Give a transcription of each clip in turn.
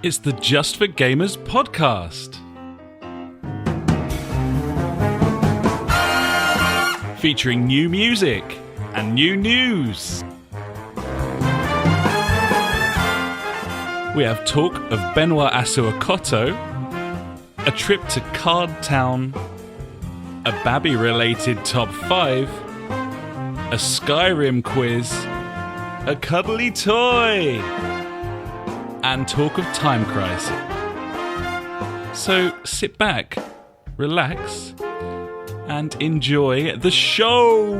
It's the Just for Gamers podcast. Featuring new music and new news. We have talk of Benoit Asuakoto, a trip to Card Town, a babby-related top 5, a Skyrim quiz, a cuddly toy, and talk of Time Crisis. So sit back, relax, and enjoy the show.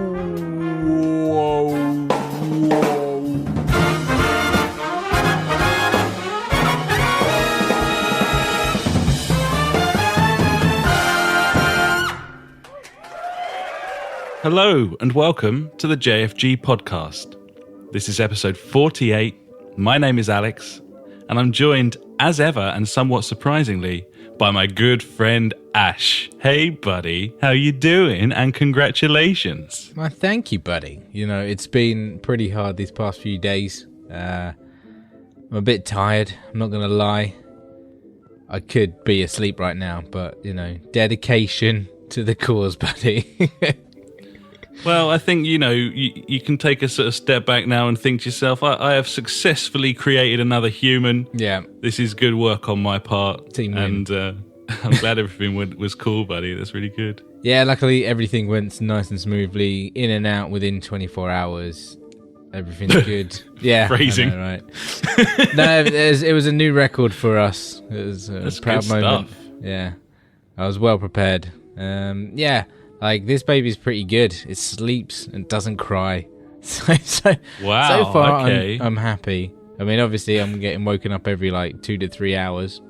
Hello and welcome to the JfG podcast. This is episode 48. My name is Alex, and I'm joined, as ever and somewhat surprisingly, by my good friend Ash. Hey, buddy. How you doing? And congratulations. Well, thank you, buddy. You know, it's been pretty hard these past few days. I'm a bit tired, I'm not going to lie. I could be asleep right now, but, you know, dedication to the cause, buddy. Well, I think, you know, you can take a sort of step back now and think to yourself, I have successfully created another human. Yeah. This is good work on my part. Team and I'm glad everything was cool, buddy. That's really good. Yeah, luckily everything went nice and smoothly, in and out within 24 hours. Everything's good. Yeah. Phrasing. I know, right? No, it was a new record for us. It was a proud moment. Stuff. Yeah. I was well prepared. Yeah. Like, this baby's pretty good. It sleeps and doesn't cry. Wow, so far, okay. I'm happy. I mean, obviously, I'm getting woken up every, 2 to 3 hours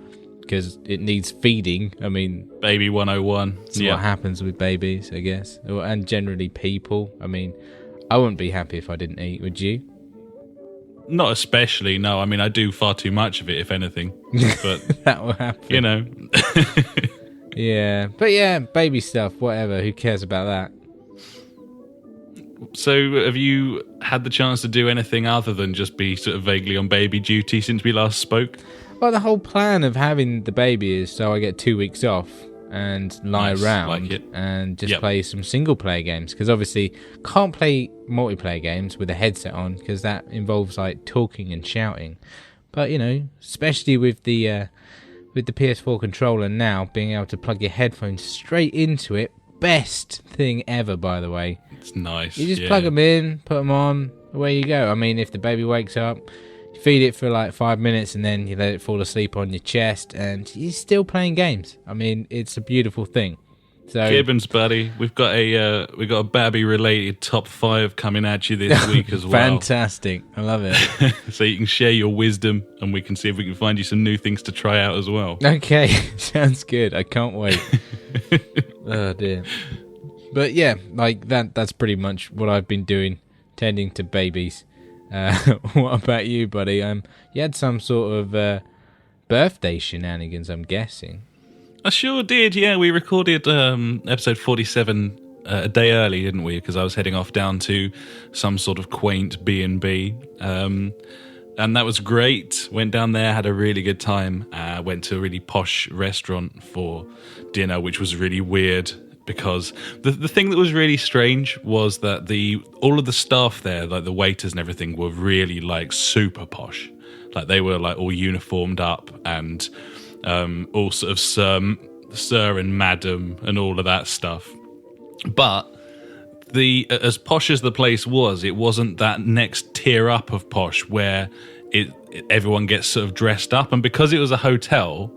because it needs feeding. I mean... Baby 101. That's what happens with babies, I guess. And generally people. I mean, I wouldn't be happy if I didn't eat, would you? Not especially, no. I mean, I do far too much of it, if anything. But, that will happen. You know... Yeah, but yeah, baby stuff, whatever. Who cares about that? So, have you had the chance to do anything other than just be sort of vaguely on baby duty since we last spoke? Well, the whole plan of having the baby is so I get 2 weeks off and lie around and just play some single-player games. Because obviously, can't play multiplayer games with a headset on because that involves talking and shouting. But you know, especially with the PS4 controller now, being able to plug your headphones straight into it, best thing ever, by the way. It's nice. You just plug them in, put them on, away you go. I mean, if the baby wakes up, you feed it for 5 minutes and then you let it fall asleep on your chest and you're still playing games. I mean, it's a beautiful thing. So, Gibbons, buddy, we've got a babby-related top 5 coming at you this week as well. Fantastic, I love it. So you can share your wisdom, and we can see if we can find you some new things to try out as well. Okay, sounds good. I can't wait. Oh dear. But yeah, that's pretty much what I've been doing, tending to babies. What about you, buddy? You had some sort of birthday shenanigans, I'm guessing. I sure did, yeah. We recorded episode 47 a day early, didn't we? Because I was heading off down to some sort of quaint B&B. And that was great. Went down there, had a really good time. Went to a really posh restaurant for dinner, which was really weird. Because the thing that was really strange was that all of the staff there, like the waiters and everything, were really super posh. Like they were all uniformed up and... all sort of sir and madam and all of that stuff. But as posh as the place was, it wasn't that next tier up of posh where everyone gets sort of dressed up. And because it was a hotel,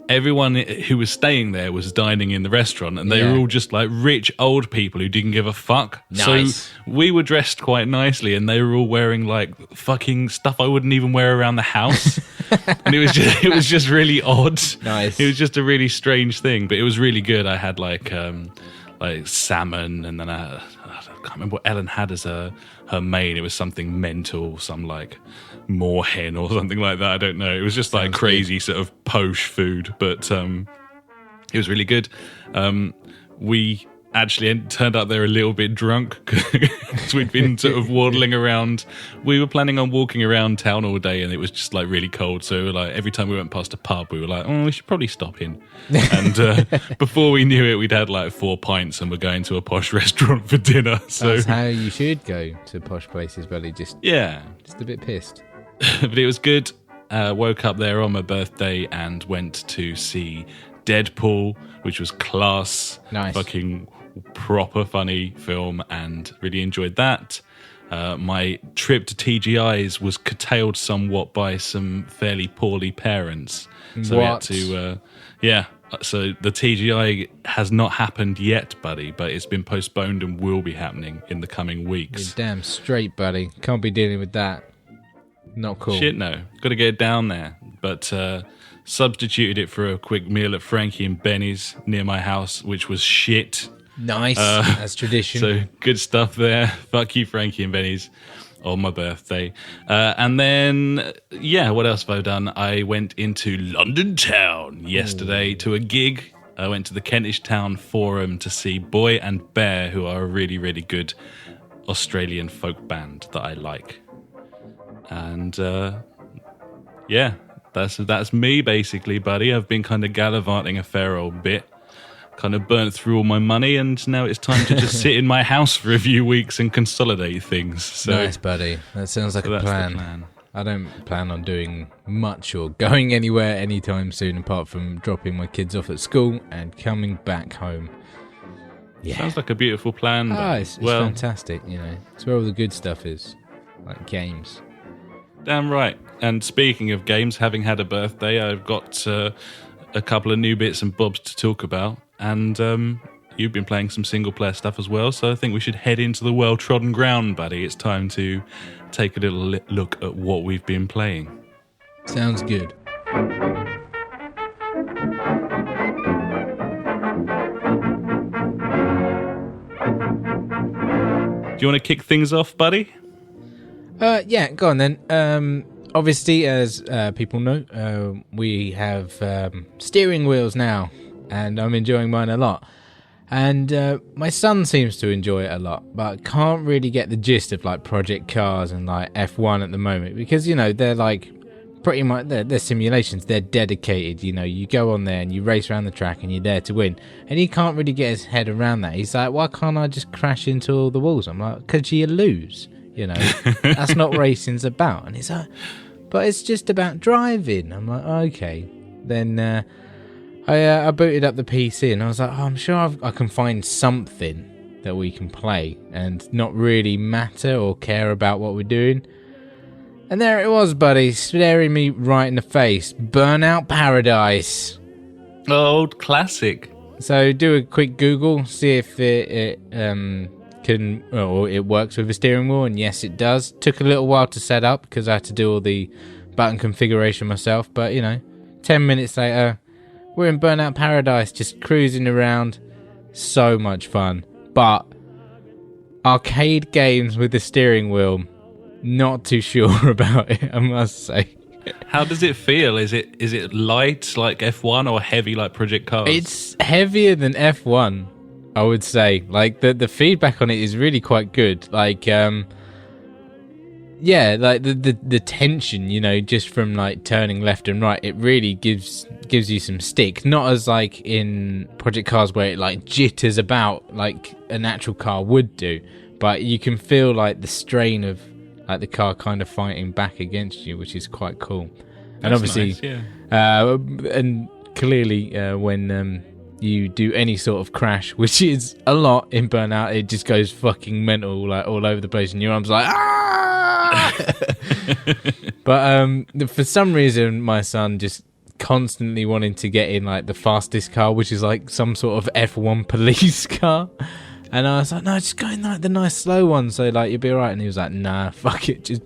everyone who was staying there was dining in the restaurant, and they were all just rich old people who didn't give a fuck. Nice. So we were dressed quite nicely, and they were all wearing fucking stuff I wouldn't even wear around the house. And it was just really odd. Nice. It was just a really strange thing, but it was really good. I had salmon, and then I can't remember what Ellen had as her main. It was something mental, some moorhen or something like that. I don't know. It was just crazy sort of posh food, but it was really good. We actually it turned out they're a little bit drunk because we'd been sort of waddling around. We were planning on walking around town all day, and it was just like really cold. So like every time we went past a pub, we were like, "Oh, we should probably stop in." And before we knew it, we'd had like 4 pints, and we're going to a posh restaurant for dinner. So that's how you should go to posh places, buddy. Just a bit pissed. But it was good. Woke up there on my birthday and went to see Deadpool, which was class. Nice. Fucking proper funny film, and really enjoyed that. My trip to TGI's was curtailed somewhat by some fairly poorly parents. So we had to, so the TGI has not happened yet, buddy, but it's been postponed and will be happening in the coming weeks. You're damn straight, buddy. Can't be dealing with that. Not cool. Shit, no. Got to get down there. But substituted it for a quick meal at Frankie and Benny's near my house, which was shit. Nice. That's tradition. So good stuff there. Fuck you, Frankie and Benny's, on my birthday. And then, what else have I done? I went into London town yesterday to a gig. I went to the Kentish Town Forum to see Boy and Bear, who are a really, really good Australian folk band that I like. And that's me basically, buddy. I've been kind of gallivanting a fair old bit, kind of burnt through all my money, and now it's time to just sit in my house for a few weeks and consolidate things. So, nice, buddy. That sounds like a plan. I don't plan on doing much or going anywhere anytime soon, apart from dropping my kids off at school and coming back home. Yeah, sounds like a beautiful plan. It's fantastic. You know, it's where all the good stuff is, like games. Damn right. And speaking of games, having had a birthday, I've got a couple of new bits and bobs to talk about. And you've been playing some single-player stuff as well, so I think we should head into the well-trodden ground, buddy. It's time to take a little look at what we've been playing. Sounds good. Do you want to kick things off, buddy? Go on then. Obviously, as people know, we have steering wheels now, and I'm enjoying mine a lot. And my son seems to enjoy it a lot, but can't really get the gist of like Project Cars and like F1 at the moment, because, you know, they're like pretty much, they're simulations, they're dedicated, you know, you go on there and you race around the track and you're there to win. And he can't really get his head around that. He's like, why can't I just crash into all the walls? I'm like, because you lose. You know, that's not what racing's about. And he's like, but it's just about driving. I'm like, okay. Then I booted up the PC and I was like, I'm sure I can find something that we can play and not really matter or care about what we're doing. And there it was, buddy, staring me right in the face. Burnout Paradise. Old classic. So do a quick Google, see if it works with a steering wheel, and yes, it does. Took a little while to set up because I had to do all the button configuration myself, but, you know, 10 minutes later, we're in Burnout Paradise, just cruising around. So much fun. But arcade games with the steering wheel, not too sure about it, I must say. How does it feel? Is it light like F1 or heavy like Project Cars? It's heavier than F1. I would say, like, the feedback on it is really quite good. Like, like the tension, you know, just from like turning left and right, it really gives you some stick. Not as like in Project Cars where it like jitters about like a natural car would do, but you can feel like the strain of like the car kind of fighting back against you, which is quite cool. And that's obviously, nice, yeah. And clearly, when you do any sort of crash, which is a lot in Burnout, it just goes fucking mental, like all over the place, and your arm's like, ah! But for some reason, my son just constantly wanting to get in like the fastest car, which is like some sort of F1 police car. And I was like, no, just go in like the nice slow one, so like you'll be alright. And he was like, nah, fuck it, just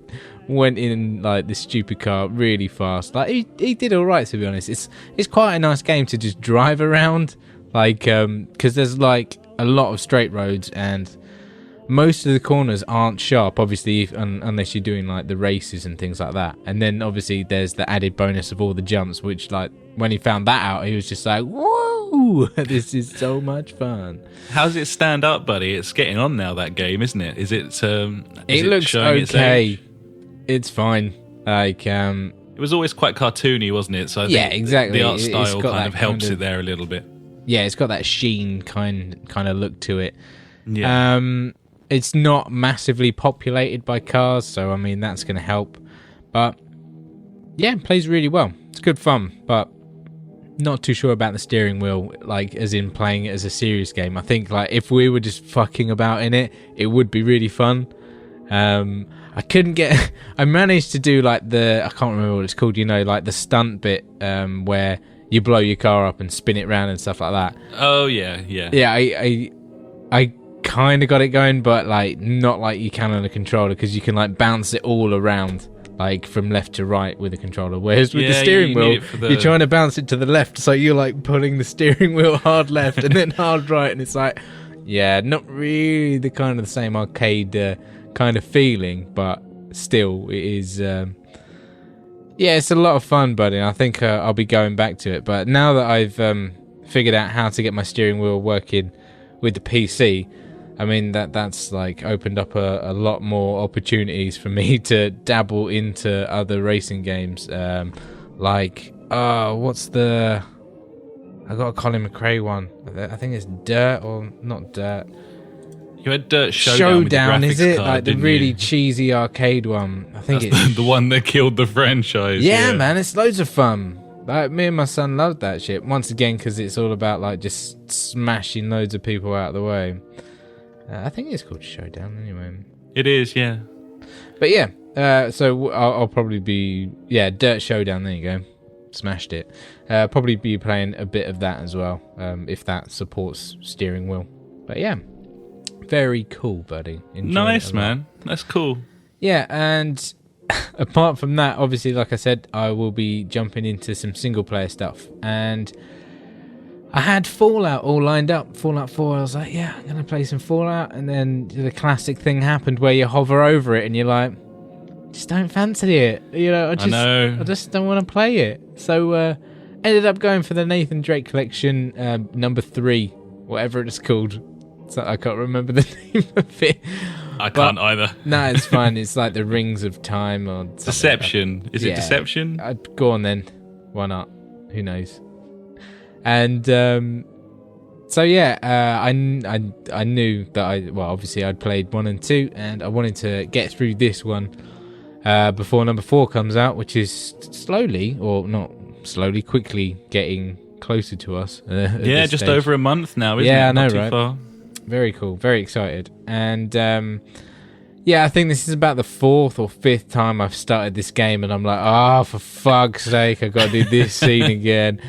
went in like this stupid car really fast. Like he did alright, to be honest. It's quite a nice game to just drive around, like because there's like a lot of straight roads and most of the corners aren't sharp, obviously, unless you're doing like the races and things like that. And then obviously there's the added bonus of all the jumps, which like when he found that out, he was just like, whoa. Woo! This is so much fun. How does it stand up, buddy? It's getting on now, that game, isn't it? Is it? It looks okay. It's fine. Like, it was always quite cartoony, wasn't it? So I think exactly. The art style kind of helps it there a little bit. Yeah, it's got that sheen kind of look to it. Yeah. It's not massively populated by cars, so I mean that's going to help. But yeah, it plays really well. It's good fun, but not too sure about the steering wheel, like as in playing it as a serious game. I think like if we were just fucking about in it, it would be really fun. I couldn't get. I managed to do like I can't remember what it's called. You know, like the stunt bit where you blow your car up and spin it around and stuff like that. Oh yeah. Yeah, I kind of got it going, but like not like you can on a controller, because you can like bounce it all around like from left to right with a controller. Whereas with the steering wheel, you're trying to bounce it to the left, so you're like pulling the steering wheel hard left and then hard right, and it's like, yeah, not really the kind of the same arcade kind of feeling, but still it is. Yeah, it's a lot of fun, buddy. I think I'll be going back to it. But now that I've figured out how to get my steering wheel working with the PC, I mean that's like opened up a lot more opportunities for me to dabble into other racing games. Like what's the? I got a Colin McRae one. I think it's Dirt or not Dirt. You had Dirt Showdown is it? Card, like the really cheesy arcade one. I think it's the one that killed the franchise. Yeah, man, it's loads of fun. Like me and my son loved that shit. Once again, because it's all about like just smashing loads of people out of the way. I think it's called Showdown anyway. It is, yeah. But yeah, so I'll probably be Dirt Showdown. There you go, smashed it. Probably be playing a bit of that as well, if that supports steering wheel. But yeah. Very cool, buddy. Nice, man. That's cool. Yeah, and apart from that, obviously, like I said, I will be jumping into some single-player stuff. And I had Fallout all lined up, Fallout 4. I was like, yeah, I'm going to play some Fallout. And then the classic thing happened where you hover over it and you're like, just don't fancy it. You know, I just don't want to play it. So ended up going for the Nathan Drake Collection, number 3, whatever it's called. So I can't remember the name of it. I can't either. No, it's fine. It's like the Rings of Time or Deception. Is it Deception? Go on then. Why not? Who knows? And so yeah, I knew that obviously I'd played 1 and 2, and I wanted to get through this one before number 4 comes out, which is quickly getting closer to us. Yeah, just over a month now, isn't it? Yeah, I know, Not too right? far. Very cool. Very excited. And I think this is about the 4th or 5th time I've started this game, and I'm like, for fuck's sake, I've got to do this scene again.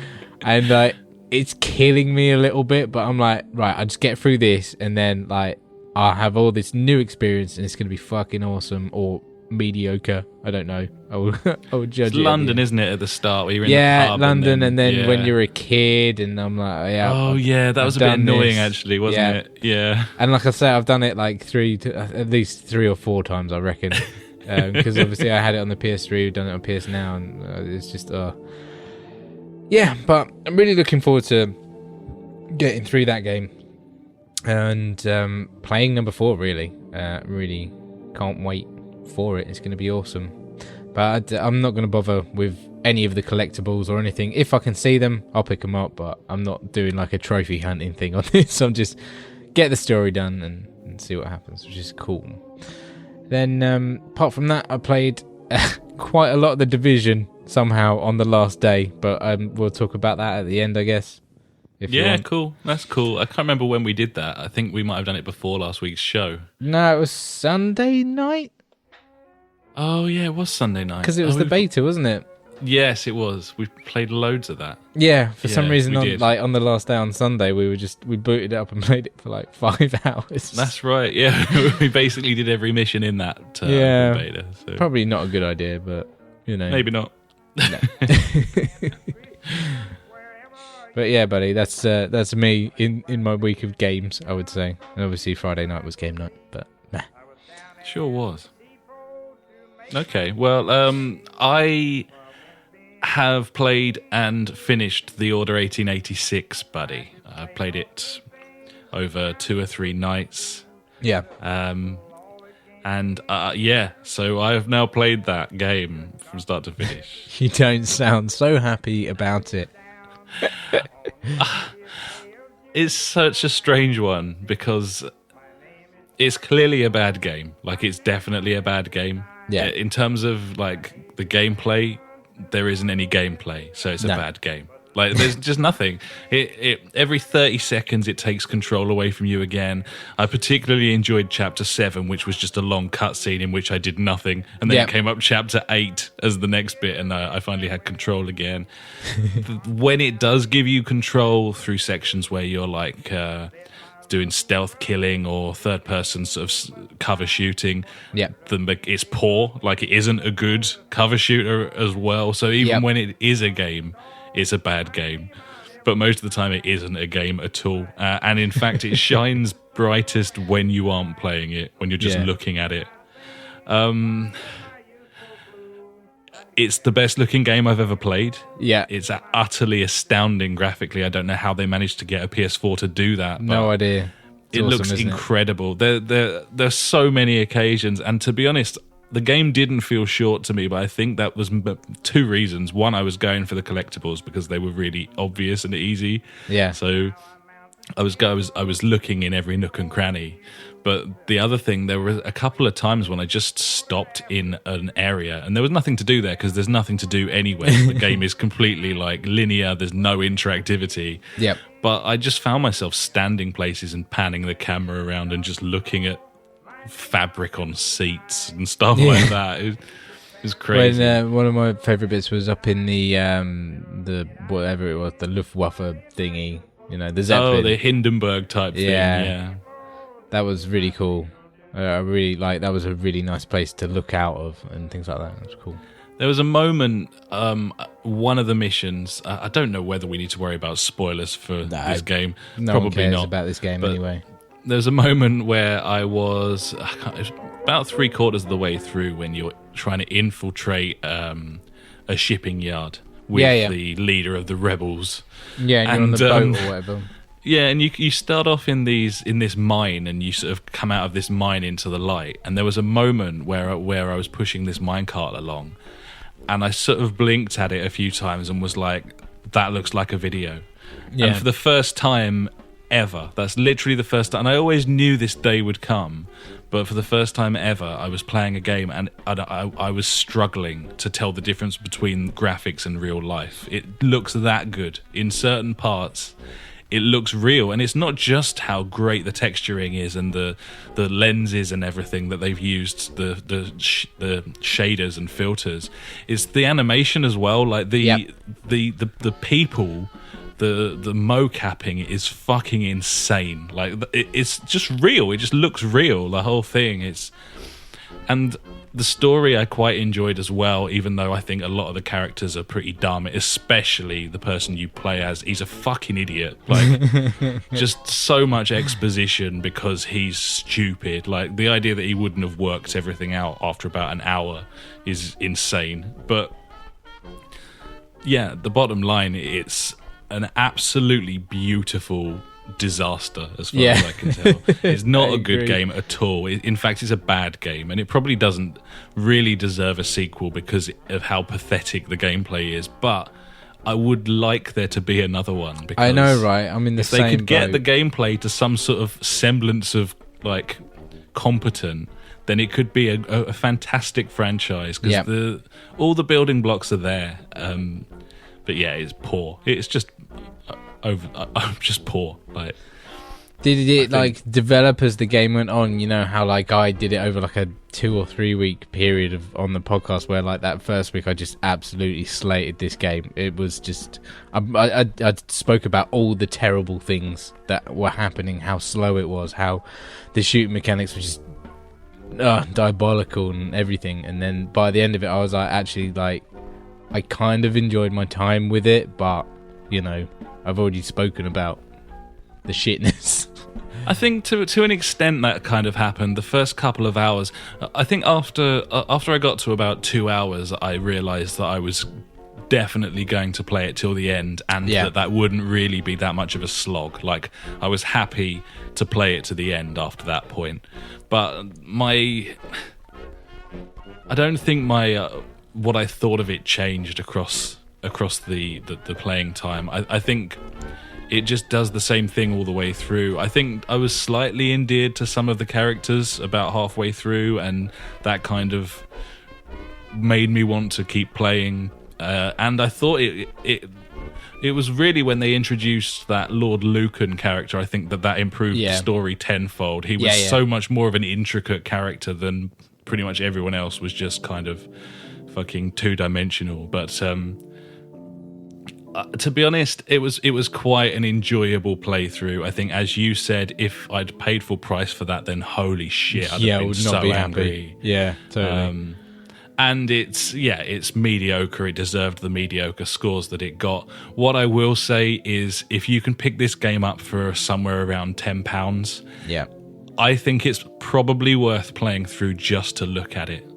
And like, it's killing me a little bit, but I'm like, right, I'll just get through this, and then like I'll have all this new experience, and it's going to be fucking awesome, or mediocre. I don't know. I will judge it's it. London, isn't it, at the start where you're in the pub? London, and then when you're a kid, and I'm like, that was a bit annoying, actually, wasn't it? Yeah. And like I say, I've done it like at least 3 or 4 times, I reckon, because obviously I had it on the PS3, we've done it on PS Now, and it's just yeah. But I'm really looking forward to getting through that game and playing number 4. Really can't wait for it. It's going to be awesome. But I'm not going to bother with any of the collectibles or anything. If I can see them, I'll pick them up, but I'm not doing like a trophy hunting thing on this. I'm just get the story done and see what happens, which is cool. Then apart from that, I played quite a lot of The Division somehow on the last day, but we'll talk about that at the end, I guess. Cool. That's cool. I can't remember when we did that. I think we might have done it before last week's show. No, it was Sunday night. Oh, yeah, it was Sunday night. Because it was the beta, wasn't it? Yes, it was. We played loads of that. Yeah, for some reason, on the last day on Sunday, we booted it up and played it for like 5 hours. That's right, yeah. We basically did every mission in that beta. So. Probably not a good idea, but, you know. Maybe not. No. But yeah, buddy, that's me in my week of games, I would say. And obviously Friday night was game night, but nah. Sure was. Okay, well, I have played and finished The Order 1886, buddy. I played it over 2 or 3 nights. Yeah. So I have now played that game from start to finish. You don't sound so happy about it. It's such a strange one because it's clearly a bad game. Like, it's definitely a bad game. Yeah. In terms of, like, the gameplay, there isn't any gameplay, so it's a bad game. Like, there's just nothing. Every 30 seconds, it takes control away from you again. I particularly enjoyed Chapter 7, which was just a long cutscene in which I did nothing. And then it came up Chapter 8 as the next bit, and I finally had control again. When it does give you control through sections where you're, like, doing stealth killing or third-person sort of cover shooting, it's poor. Like, it isn't a good cover shooter as well. So even when it is a game, it's a bad game, but most of the time it isn't a game at all. And in fact, it shines brightest when you aren't playing it, when you're just looking at it. It's the best looking game I've ever played. Yeah. It's utterly astounding graphically. I don't know how they managed to get a PS4 to do that. No idea. It looks incredible. There's so many occasions, and to be honest, the game didn't feel short to me, but I think that was 2 reasons. One, I was going for the collectibles because they were really obvious and easy. Yeah. So I was looking in every nook and cranny. But the other thing, there were a couple of times when I just stopped in an area, and there was nothing to do there because there's nothing to do anywhere. The game is completely like linear. There's no interactivity. Yep. But I just found myself standing places and panning the camera around and just looking at fabric on seats and stuff like that. It was crazy. When, one of my favourite bits was up in the whatever it was, the Luftwaffe thingy, the Zeppelin. Oh, the Hindenburg type thing, yeah. That was really cool. I really that was a really nice place to look out of and things like that. It was cool. There was a moment, one of the missions, I don't know whether we need to worry about spoilers for this game. No Probably one cares not about this game anyway. There's a moment where I was about 3/4 of the way through when you're trying to infiltrate a shipping yard with the leader of the rebels. Yeah, and you're on the boat or whatever. Yeah, and you start off in this mine, and you sort of come out of this mine into the light. And there was a moment where I was pushing this minecart along, and I sort of blinked at it a few times and was like, "That looks like a video." Yeah. And for the first time ever, that's literally the first time, and I always knew this day would come, but for the first time ever, I was playing a game and I was struggling to tell the difference between graphics and real life. It looks that good in certain parts. It looks real, and it's not just how great the texturing is and the lenses and everything that they've used, the shaders and filters. It's the animation as well. Like the people, the mocapping is fucking insane. Like it's just real. It just looks real. The whole thing. And the story I quite enjoyed as well, even though I think a lot of the characters are pretty dumb, especially the person you play as. He's a fucking idiot. Like, just so much exposition because he's stupid. Like, the idea that he wouldn't have worked everything out after about an hour is insane. But, yeah, the bottom line, it's an absolutely beautiful disaster as far as I can tell. It's not a good game at all. In fact, it's a bad game, and it probably doesn't really deserve a sequel because of how pathetic the gameplay is, but I would like there to be another one. Because I know, right? I'm in the same boat. If they could get the gameplay to some sort of semblance of like competent, then it could be a fantastic franchise because all the building blocks are there. But yeah, it's poor. It's just just poor. Like, did it like develop as the game went on? You know how like I did it over like a 2 or 3 week period on the podcast where like that first week I just absolutely slated this game. It was just I spoke about all the terrible things that were happening, how slow it was, how the shooting mechanics were just diabolical and everything. And then by the end of it, I was like, actually, like, I kind of enjoyed my time with it, but you know, I've already spoken about the shitness. I think to an extent that kind of happened. The first couple of hours, I think after I got to about 2 hours, I realised that I was definitely going to play it till the end, and that wouldn't really be that much of a slog. Like, I was happy to play it to the end after that point. But I don't think what I thought of it changed across the playing time. I think it just does the same thing all the way through. I think I was slightly endeared to some of the characters about halfway through, and that kind of made me want to keep playing. And I thought it was really when they introduced that Lord Lucan character, I think that improved the story tenfold. He was so much more of an intricate character than pretty much everyone else was just kind of fucking two-dimensional. But to be honest, it was quite an enjoyable playthrough. I think, as you said, if I'd paid full price for that, then holy shit, I'd have been so angry. Yeah, totally. And it's mediocre. It deserved the mediocre scores that it got. What I will say is, if you can pick this game up for somewhere around £10, I think it's probably worth playing through just to look at it.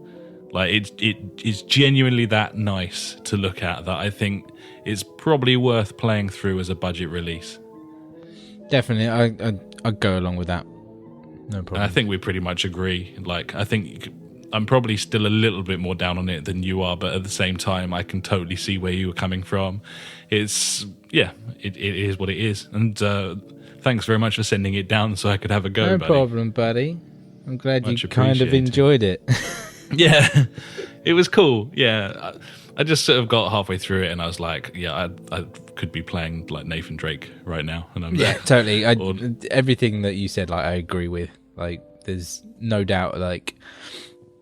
Like, it is genuinely that nice to look at that I think it's probably worth playing through as a budget release. Definitely, I'd go along with that. No problem. And I think we pretty much agree. Like, I think I'm probably still a little bit more down on it than you are, but at the same time, I can totally see where you were coming from. It is what it is. And thanks very much for sending it down so I could have a go, buddy. No problem, buddy. I'm glad you kind of enjoyed it. Yeah, it was cool. Yeah, I just sort of got halfway through it and I was like, I could be playing like Nathan Drake right now. And I'm totally. Everything that you said, like, I agree with. Like, there's no doubt, like,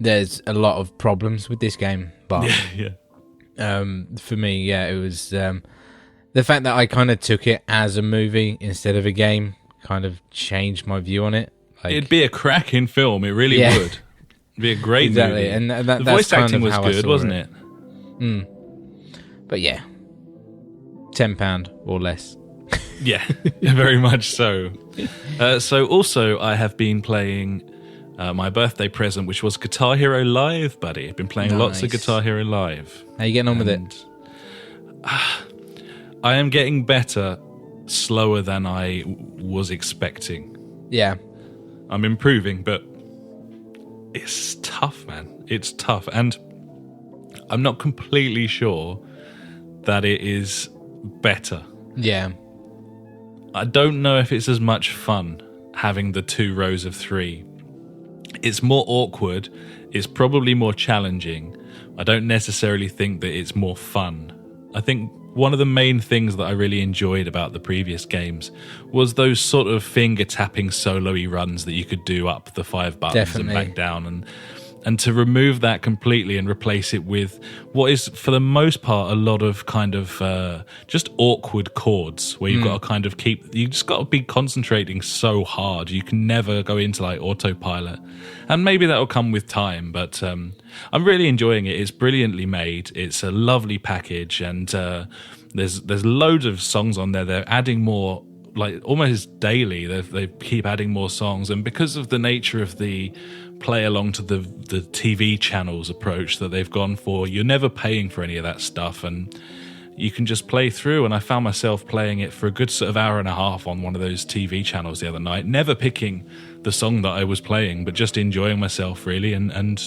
there's a lot of problems with this game, but for me, it was the fact that I kind of took it as a movie instead of a game kind of changed my view on it. Like, it'd be a cracking film. It really would. It'd be a great movie. And the voice acting was good, wasn't it? But yeah, £10 or less. Yeah, very much so. So also, I have been playing my birthday present, which was Guitar Hero Live, buddy. I've been playing lots of Guitar Hero Live. How you getting on with it? I am getting better, slower than I was expecting. Yeah. I'm improving, but it's tough, man. It's tough. And I'm not completely sure that it is better. Yeah. I don't know if it's as much fun having the 2 rows of 3. It's more awkward. It's probably more challenging. I don't necessarily think that it's more fun. I think one of the main things that I really enjoyed about the previous games was those sort of finger-tapping solo-y runs that you could do up the 5 buttons and back down. And to remove that completely and replace it with what is, for the most part, a lot of kind of just awkward chords where you've got to kind of you just got to be concentrating so hard. You can never go into like autopilot. And maybe that will come with time, but I'm really enjoying it. It's brilliantly made. It's a lovely package, and there's loads of songs on there. They're adding more, like almost daily. They keep adding more songs, and because of the nature of the play along to the TV channels approach that they've gone for, you're never paying for any of that stuff, and you can just play through. And I found myself playing it for a good sort of hour and a half on one of those TV channels the other night, never picking the song that I was playing, but just enjoying myself really, and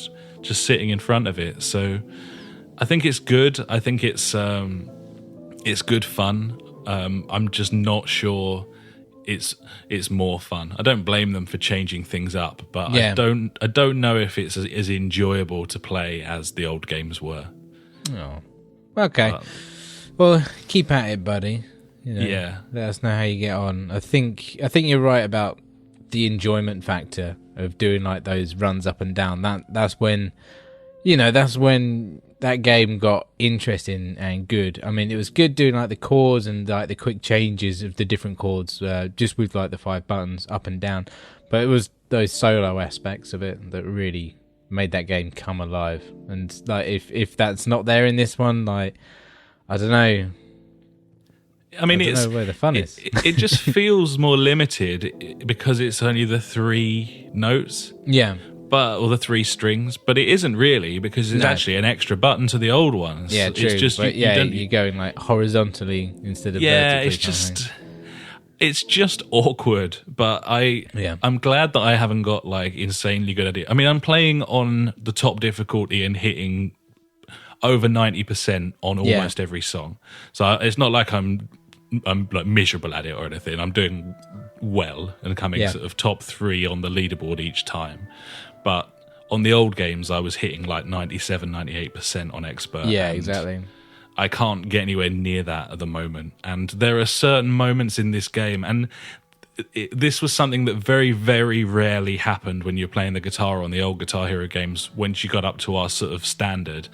just sitting in front of it. So I think it's good. I think it's good fun. I'm just not sure it's more fun. I don't blame them for changing things up, but I don't know if it's as enjoyable to play as the old games were. Oh, okay. Well, keep at it, buddy. Let us know how you get on. I think you're right about the enjoyment factor of doing like those runs up and down. That's when that game got interesting and good. I mean, it was good doing like the chords and like the quick changes of the different chords, just with like the 5 buttons up and down. But it was those solo aspects of it that really made that game come alive. And like, if that's not there in this one, like, I don't know. I mean, I don't know where the fun is. It just feels more limited because it's only the 3 notes. Yeah. or the 3 strings, but it isn't really, because it's actually an extra button to the old ones. Yeah, true. It's just, you're going like horizontally instead of vertically. It's just awkward, but I'm glad that I haven't got like insanely good at it. I mean, I'm playing on the top difficulty and hitting over 90% on almost every song. So it's not like I'm like miserable at it or anything. I'm doing well and coming sort of top 3 on the leaderboard each time. But on the old games, I was hitting like 97, 98% on expert. Yeah, exactly. I can't get anywhere near that at the moment. And there are certain moments in this game, and this was something that very, very rarely happened when you're playing the guitar on the old Guitar Hero games. Once you got up to our sort of standard,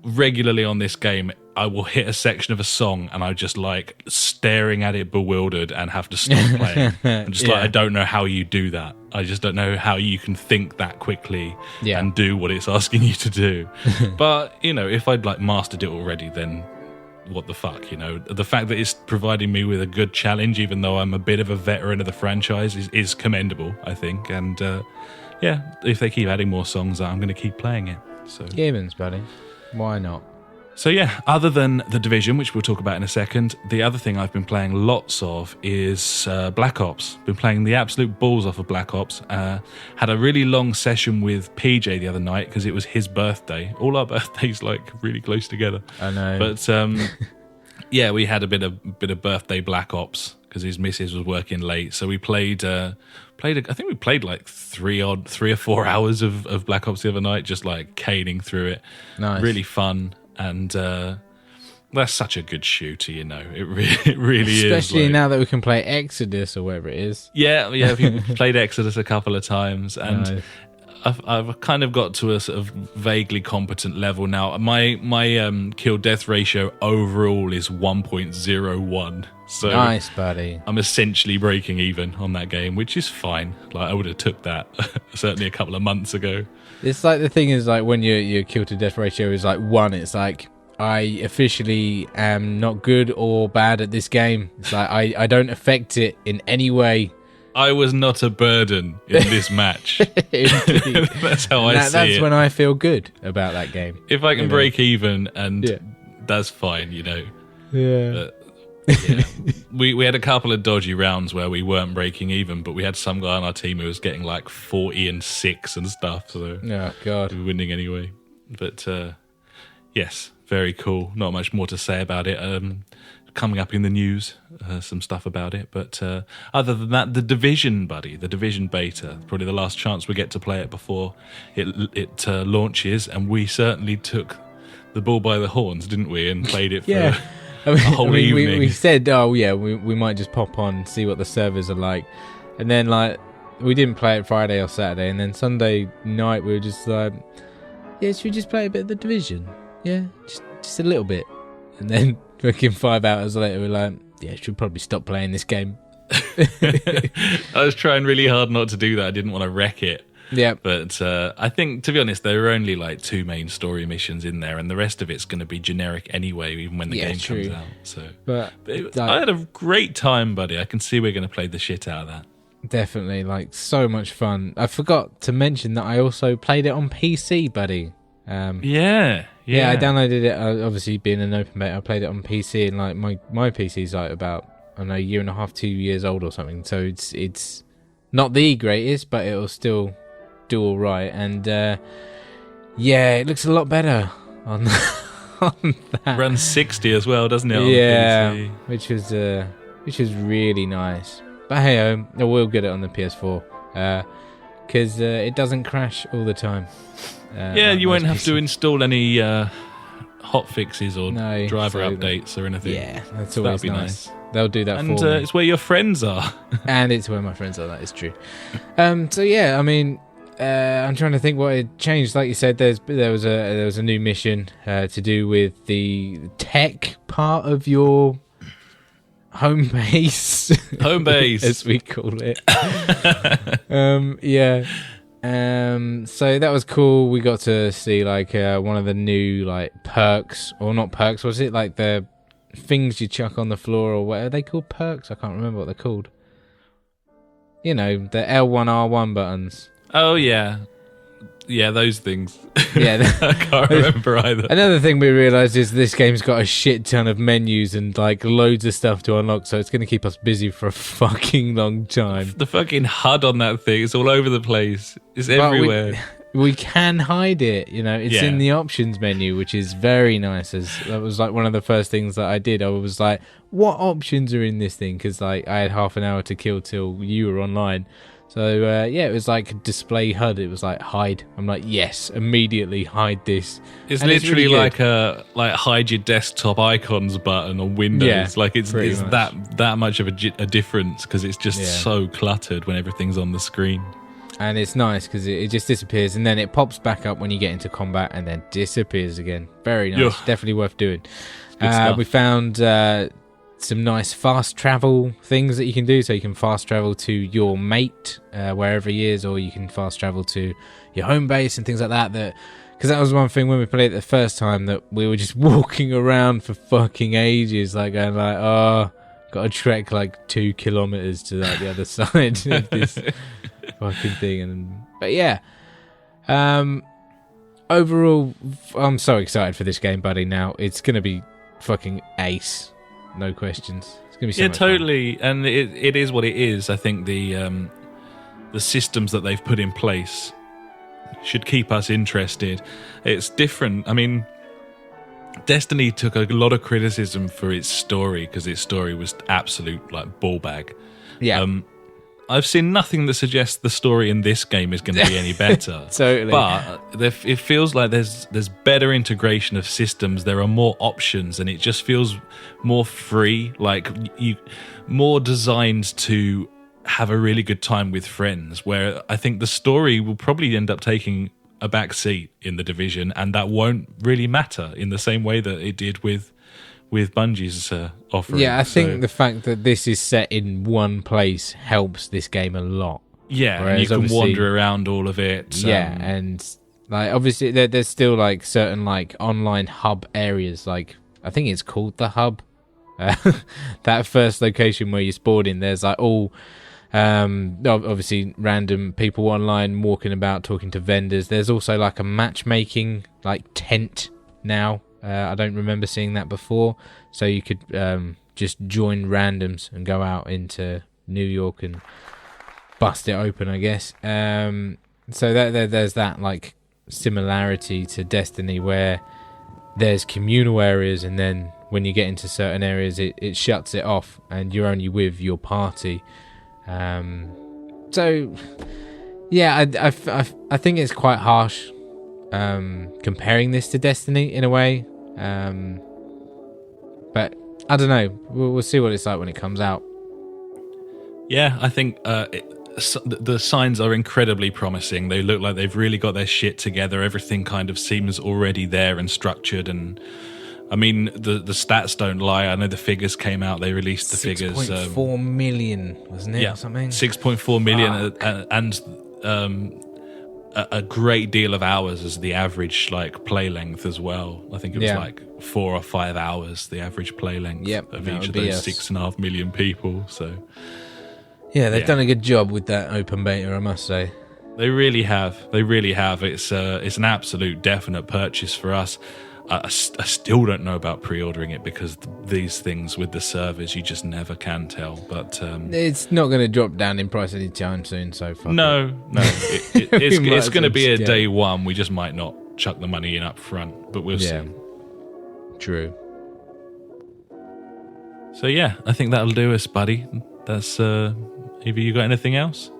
regularly on this game, I will hit a section of a song and I just like staring at it bewildered and have to stop playing. I'm just like, I don't know how you do that. I just don't know how you can think that quickly and do what it's asking you to do. But, you know, if I'd like mastered it already, then what the fuck, you know? The fact that it's providing me with a good challenge, even though I'm a bit of a veteran of the franchise, is commendable, I think. And if they keep adding more songs, I'm going to keep playing it. So Gibbons, buddy. Why not? So yeah, other than The Division, which we'll talk about in a second, the other thing I've been playing lots of is Black Ops. Been playing the absolute balls off of Black Ops. Had a really long session with PJ the other night because it was his birthday. All our birthdays like really close together. I know. But yeah, we had a bit of birthday Black Ops because his missus was working late. So we played. I think we played like 3 or 4 hours of Black Ops the other night, just like caning through it. Nice. Really fun. And that's such a good shooter, you know. It really is. Especially now that we can play Exodus or whatever it is. Yeah, we've played Exodus a couple of times, and I've kind of got to a sort of vaguely competent level now. My kill death ratio overall is 1.01. So nice, buddy. I'm essentially breaking even on that game, which is fine. Like I would have took that certainly a couple of months ago. It's like the thing is like when your kill to death ratio is like 1, it's like I officially am not good or bad at this game. It's like I don't affect it in any way. I was not a burden in this match. That's how I see it. That's when I feel good about that game. If I can break even, and that's fine, you know. Yeah. But, yeah. we had a couple of dodgy rounds where we weren't breaking even, but we had some guy on our team who was getting like 40 and 6 and stuff. So oh god, we were winning anyway. But yes, very cool. Not much more to say about it. Coming up in the news, some stuff about it. But other than that, The Division, buddy, The Division beta, probably the last chance we get to play it before it launches, and we certainly took the bull by the horns, didn't we, and played it for a whole evening. We said, we might just pop on and see what the servers are like, and then like we didn't play it Friday or Saturday, and then Sunday night we were just like, should we just play a bit of The Division? Yeah, just a little bit, and then fucking 5 hours later we're like, should probably stop playing this game. I was trying really hard not to do that. I didn't want to wreck it. Yeah, but I think, to be honest, there are only like 2 main story missions in there, and the rest of it's going to be generic anyway, even when the game comes out. So, but I had a great time, buddy. I can see we're going to play the shit out of that. Definitely, like so much fun. I forgot to mention that I also played it on PC, buddy. Yeah, I downloaded it. Obviously, being an open beta, I played it on PC, and like my PC's like about I don't know, 1.5, 2 years old or something. So it's not the greatest, but it'll still do all right. And it looks a lot better on that. Runs 60 as well, doesn't it? On the PC? which was really nice. But hey, I will get it on the PS4 because it doesn't crash all the time. You won't have to install any hot fixes or driver updates or anything. Yeah, that's always nice. They'll do that for me. And it's where your friends are. And it's where my friends are, that is true. So yeah, I mean, I'm trying to think what had changed. Like you said, there was a new mission to do with the tech part of your home base. Home base, as we call it. So that was cool. We got to see like one of the new like perks, or not perks. Was it like the things you chuck on the floor, or what are they called? Perks? I can't remember what they're called. You know, the L1 R1 buttons. Oh, yeah. Yeah, those things. Yeah. I can't remember either. Another thing we realised is this game's got a shit ton of menus and like loads of stuff to unlock, so it's going to keep us busy for a fucking long time. The fucking HUD on that thing, it's all over the place. It's everywhere. We can hide it, it's in the options menu, which is very nice. That was like one of the first things that I did. I was like, what options are in this thing? Because like I had half an hour to kill till you were online. So it was like display HUD. It was like hide. I'm like, yes, immediately hide this. It's literally really like hide your desktop icons button on Windows. Yeah, like it's that much of a difference, because it's just so cluttered when everything's on the screen. And it's nice because it just disappears, and then it pops back up when you get into combat, and then disappears again. Very nice. Definitely worth doing. We found some nice fast travel things that you can do. So you can fast travel to your mate wherever he is, or you can fast travel to your home base and things like that. Because that was one thing when we played it the first time, that we were just walking around for fucking ages, like going like, oh, got to trek like 2 kilometers to like the other side of this fucking thing. But yeah, overall, I'm so excited for this game, buddy. Now it's gonna be fucking ace. No questions. It's gonna be so much totally fun. And it is what it is. I think the systems that they've put in place should keep us interested. It's different. I mean, Destiny took a lot of criticism for its story, because its story was absolute like ball bag. Yeah. I've seen nothing that suggests the story in this game is going to be any better. Totally. But it feels like there's better integration of systems. There are more options, and it just feels more free. Like more designed to have a really good time with friends. Where I think the story will probably end up taking a back seat in the Division, and that won't really matter in the same way that it did with Bungie's offering. Yeah, I think the fact that this is set in one place helps this game a lot. Yeah, and you can wander around all of it. Yeah, and like obviously there's still like certain like online hub areas. Like I think it's called the hub. That first location where you spawned in, there's like all obviously random people online walking about talking to vendors. There's also like a matchmaking like tent now. I don't remember seeing that before, so you could just join randoms and go out into New York and bust it open, I guess. So there's that like similarity to Destiny, where there's communal areas, and then when you get into certain areas, it shuts it off, and you're only with your party. So yeah, I think it's quite harsh comparing this to Destiny in a way, but I don't know. We'll see what it's like when it comes out. Yeah, I think the signs are incredibly promising. They look like they've really got their shit together. Everything kind of seems already there and structured, and I mean the stats don't lie. I know the figures came out. They released the figures. 6.4 million, wasn't it? Yeah, or something. 6.4 million, and a great deal of hours as the average like play length as well. I think it was like 4 or 5 hours the average play length of each of those 6.5 million people. So yeah, they've done a good job with that open beta, I must say. They really have. It's an absolute definite purchase for us. I still don't know about pre-ordering it, because these things with the servers, you just never can tell. But it's not going to drop down in price anytime soon. So fuck no, it's going to be a day one. We just might not chuck the money in up front, but we'll see. True. So yeah, I think that'll do us, buddy. That's Eva, you got anything else?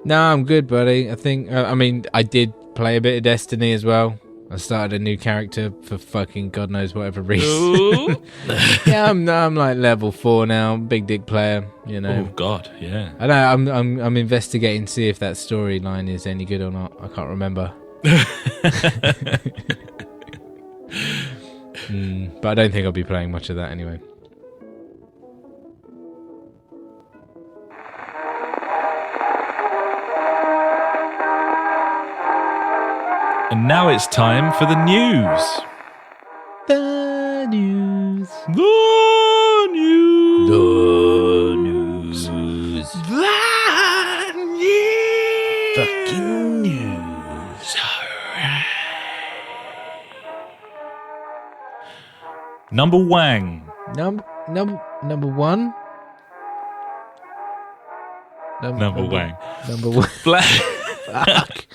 No, I'm good, buddy. I think I mean I did play a bit of Destiny as well. I started a new character for fucking God knows whatever reason. Yeah, I'm like level 4 now, big dick player, you know. Oh God, yeah. I know. I'm investigating to see if that storyline is any good or not. I can't remember. But I don't think I'll be playing much of that anyway. And now it's time for the news. The news. The news. The news. The news. fucking news. Number Wang. Number one. Number Wang. Number one. Black. Fuck.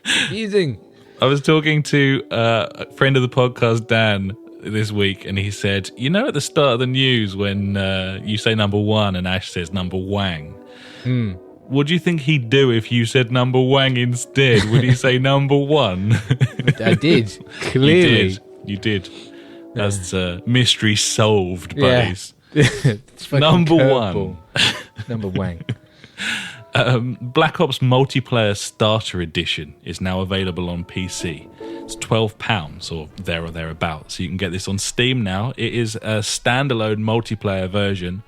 Confusing. I was talking to a friend of the podcast, Dan, this week, and he said, you know, at the start of the news when you say number one and Ash says number Wang, what do you think he'd do if you said number Wang instead? Would he say number one? I did. Clearly. You did. That's mystery solved, buddies. Yeah. Number one. Number Wang. Black Ops Multiplayer Starter Edition is now available on PC. It's £12 or thereabouts. So you can get this on Steam now. It is a standalone multiplayer version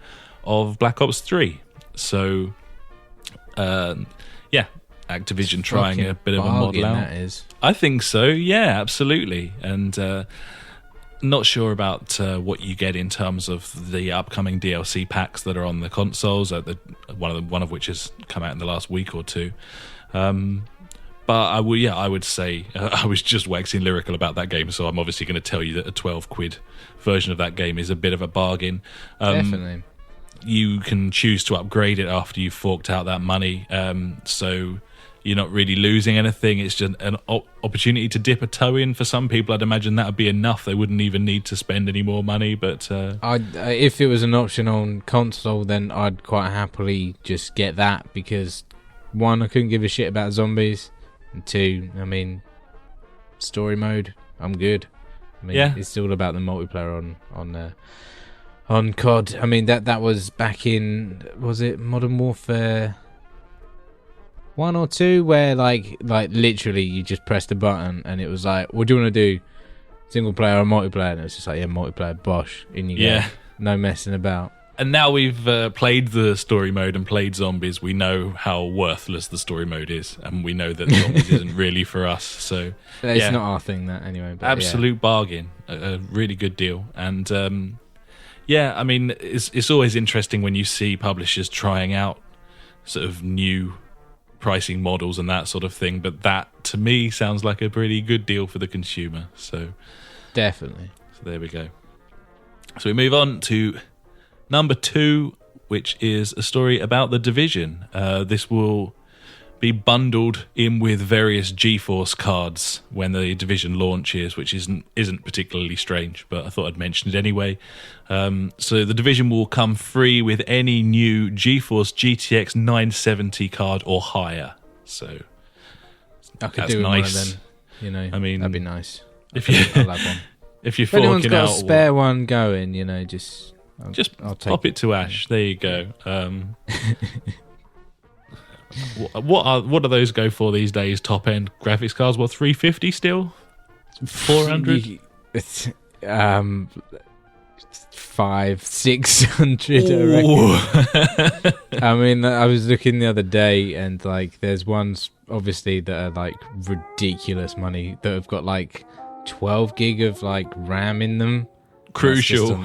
of Black Ops 3. So, Activision trying a bit of a model out. That is. I think so, yeah, absolutely. And not sure about what you get in terms of the upcoming DLC packs that are on the consoles. One of which has come out in the last week or two. But I would say I was just waxing lyrical about that game, so I'm obviously going to tell you that a £12 version of that game is a bit of a bargain. Definitely. You can choose to upgrade it after you've forked out that money, so you're not really losing anything. It's just an opportunity to dip a toe in. For some people, I'd imagine that would be enough. They wouldn't even need to spend any more money. But if it was an option on console, then I'd quite happily just get that, because one, I couldn't give a shit about zombies, and two, I mean, story mode, I'm good. I mean, it's all about the multiplayer on COD. I mean, that was back in, was it Modern Warfare 1 or 2, where like literally you just pressed a button and it was like, what do you want to do, single player or multiplayer? And it was just like, multiplayer, bosh, in you go. No messing about. And now we've played the story mode and played zombies, we know how worthless the story mode is, and we know that zombies isn't really for us. So it's not our thing, that anyway. But absolute bargain, a really good deal. And I mean, it's always interesting when you see publishers trying out sort of new pricing models and that sort of thing, but that to me sounds like a pretty good deal for the consumer. So definitely. So there we go. So we move on to number 2, which is a story about The Division. This will be bundled in with various GeForce cards when the Division launches, which isn't particularly strange, but I thought I'd mention it anyway. So the Division will come free with any new GeForce GTX 970 card or higher. So I could do nice. One of them. You know, I mean, that'd be nice. If you're if anyone's got a spare one going, you know, I'll pop it to Ash. There you go. What do those go for these days? Top end graphics cards? What, 350 still? 400? 500-600, I reckon. I mean, I was looking the other day, and like, there's ones obviously that are like ridiculous money that have got like 12 gig of like RAM in them. Crucial.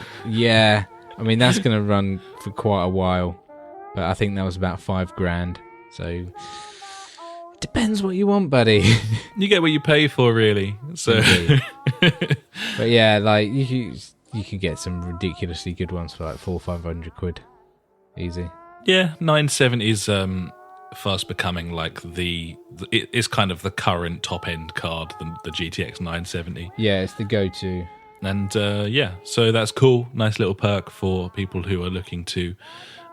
I mean, that's going to run for quite a while, but I think that was about $5,000. So depends what you want, buddy. You get what you pay for, really. So, but yeah, like you can get some ridiculously good ones for like £400-500 easy. Yeah, 970 is fast becoming like it's kind of the current top end card, the GTX 970. Yeah, it's the go-to. And so that's cool. Nice little perk for people who are looking to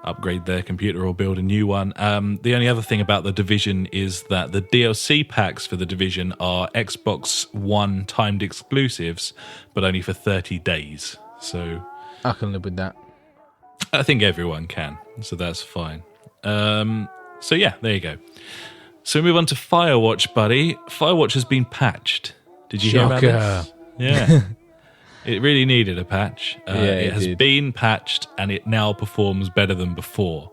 upgrade their computer or build a new one. The only other thing about The Division is that the DLC packs for The Division are Xbox One timed exclusives, but only for 30 days. So I can live with that. I think everyone can, so that's fine. So yeah, there you go. So we move on to Firewatch, buddy. Firewatch has been patched. Did you hear about this? Yeah. It really needed a patch. It has been patched, and it now performs better than before.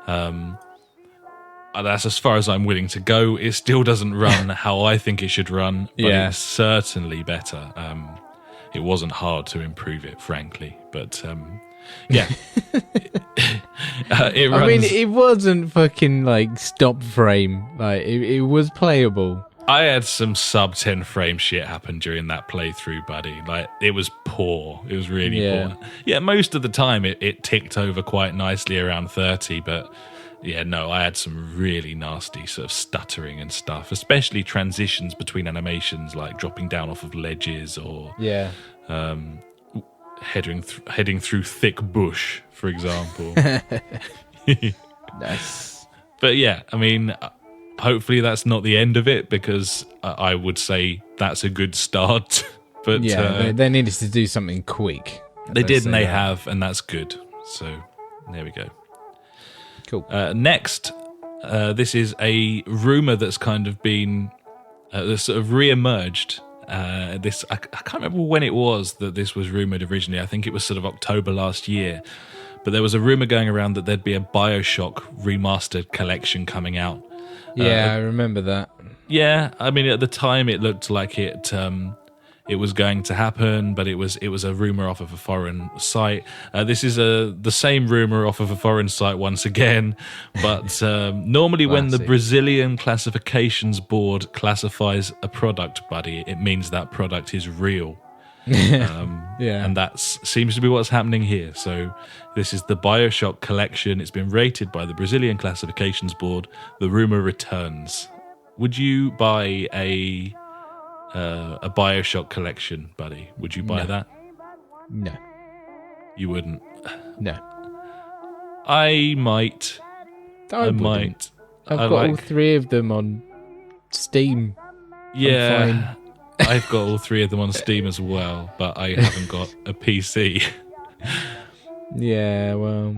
That's as far as I'm willing to go. It still doesn't run how I think it should run, but it's certainly better. It wasn't hard to improve it, frankly. But Yeah. It runs... I mean, it wasn't fucking like stop frame. Like it was playable. I had some sub 10 frame shit happen during that playthrough, buddy. Like, it was poor. It was really poor. Yeah, most of the time it ticked over quite nicely around 30, but yeah, no, I had some really nasty sort of stuttering and stuff, especially transitions between animations, like dropping down off of ledges or heading through thick bush, for example. Nice. But yeah, I mean... Hopefully that's not the end of it, because I would say that's a good start. But yeah, they needed to do something quick. They did, and they have, and that's good. So there we go. Cool. Next, this is a rumor that's kind of been that's sort of re-emerged. I can't remember when it was that this was rumored originally. I think it was sort of October last year. But there was a rumor going around that there'd be a BioShock remastered collection coming out. Yeah, I remember that. Yeah, I mean, at the time it looked like it was going to happen, but it was a rumor off of a foreign site. This is the same rumor off of a foreign site once again, but normally when the Brazilian Classifications Board classifies a product, buddy, it means that product is real. And that seems to be what's happening here. So this is the BioShock collection. It's been rated by the Brazilian Classifications Board. The rumor returns. Would you buy a BioShock collection, buddy? Would you buy that? No. You wouldn't? No. I might. I might. I've got all 3 of them on Steam. Yeah. I've got all 3 of them on Steam as well, but I haven't got a PC. Yeah, well,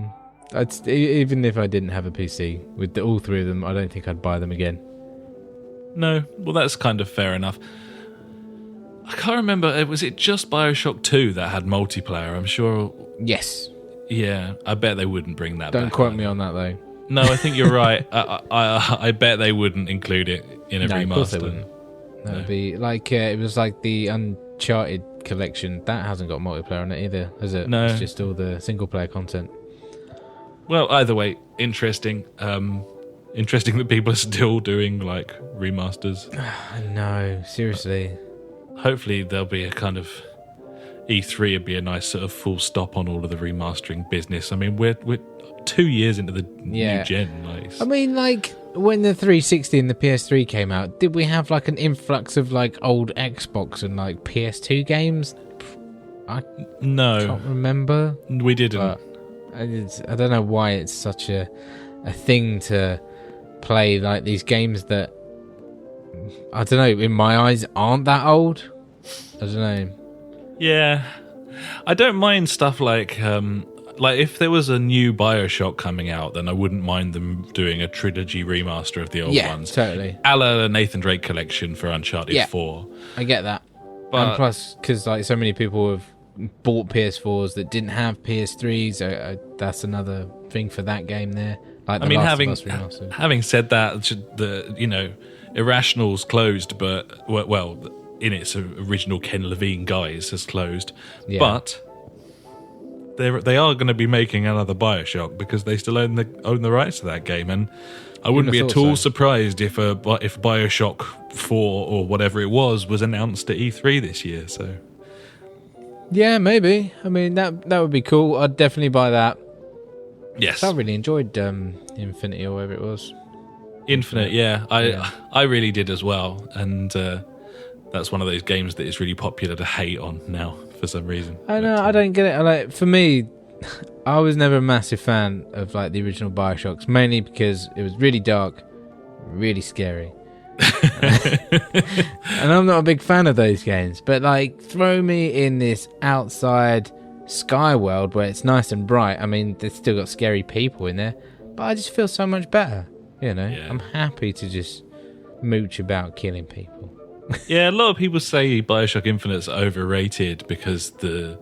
even if I didn't have a PC, with all 3 of them, I don't think I'd buy them again. No, well, that's kind of fair enough. I can't remember, was it just BioShock 2 that had multiplayer? I'm sure... Yes. Yeah, I bet they wouldn't bring that back. Don't quote me on that, though. No, I think you're right. I bet they wouldn't include it in a remaster. Of course they wouldn't. That would be like it was like the Uncharted collection. That hasn't got multiplayer on it either, has it? No, it's just all the single player content. Well, either way, interesting. Interesting that people are still doing like remasters. No, seriously. Hopefully, there'll be a kind of E3 would be a nice sort of full stop on all of the remastering business. I mean, we're 2 years into the new gen. Like, I mean, like. When the 360 and the PS3 came out, did we have like an influx of like old Xbox and like PS2 games? I can't remember. We didn't. But I don't know why it's such a thing to play like these games that, I don't know, in my eyes aren't that old. I don't know. Yeah. I don't mind stuff like if there was a new BioShock coming out, then I wouldn't mind them doing a trilogy remaster of the old ones. Yeah, totally. A la the Nathan Drake collection for Uncharted 4. I get that. But, and plus, because like so many people have bought PS4s that didn't have PS3s, that's another thing for that game there. Like having said that, the Irrational's closed, but in its original Ken Levine guise has closed, but. They are going to be making another BioShock because they still own the rights to that game, and I wouldn't be at all surprised if BioShock 4 or whatever it was announced at E3 this year. So yeah, maybe. I mean that would be cool. I'd definitely buy that. Yes, I really enjoyed Infinity or whatever it was. Infinite, yeah. I really did as well, and that's one of those games that is really popular to hate on now. For some reason, I know. I don't get it. Like for me, I was never a massive fan of like the original BioShocks, mainly because it was really dark, really scary, and I'm not a big fan of those games. But like, throw me in this outside sky world where it's nice and bright. I mean, there's still got scary people in there, but I just feel so much better. I'm happy to just mooch about killing people. Yeah, a lot of people say BioShock Infinite's overrated because the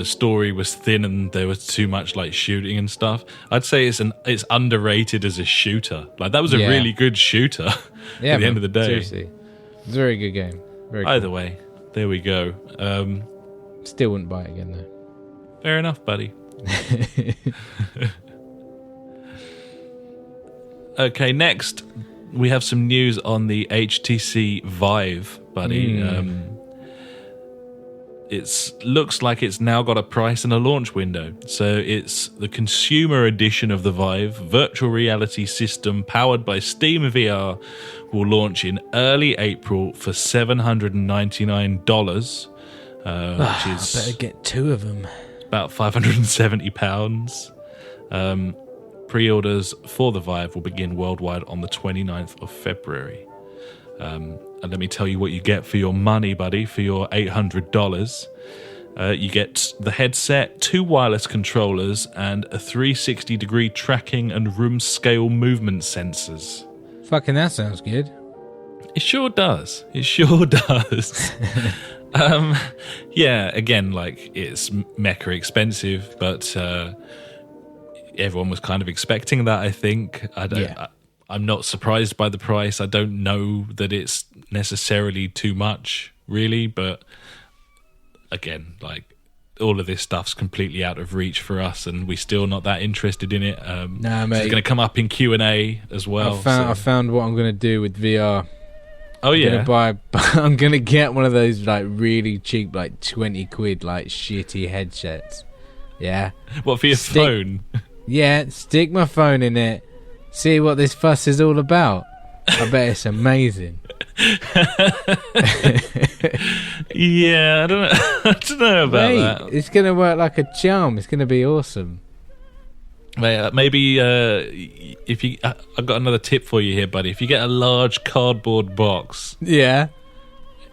story was thin and there was too much like shooting and stuff. I'd say it's underrated as a shooter. Like that was a really good shooter at the end of the day. Seriously. It's a very good game. Very Either way, there we go. Still wouldn't buy it again though. Fair enough, buddy. Okay, next we have some news on the HTC Vive, buddy. It looks like it's now got a price and a launch window. So it's the consumer edition of the Vive virtual reality system powered by Steam VR will launch in early April for $799, which is... I better get 2 of them. About £570. Pre-orders for the Vive will begin worldwide on the 29th of February. And let me tell you what you get for your money, buddy, for your $800. You get the headset, 2 wireless controllers, and a 360-degree tracking and room-scale movement sensors. Fucking that sounds good. It sure does. It sure does. Yeah, again, like, it's mecca expensive, but everyone was kind of expecting that, I think. I'm not surprised by the price. I don't know that it's necessarily too much, really, but again, like, all of this stuff's completely out of reach for us, and we're still not that interested in it. Nah, mate. It's going to come up in Q&A as well. I found what I'm going to do with VR. Oh, yeah? I'm going to get one of those, like, really cheap, like, 20 quid, like, shitty headsets. Yeah. What, for your phone? Yeah, stick my phone in it. See what this fuss is all about. I bet it's amazing. Yeah, I don't know about that. It's going to work like a charm. It's going to be awesome. Maybe if you, I've got another tip for you here, buddy. If you get a large cardboard box,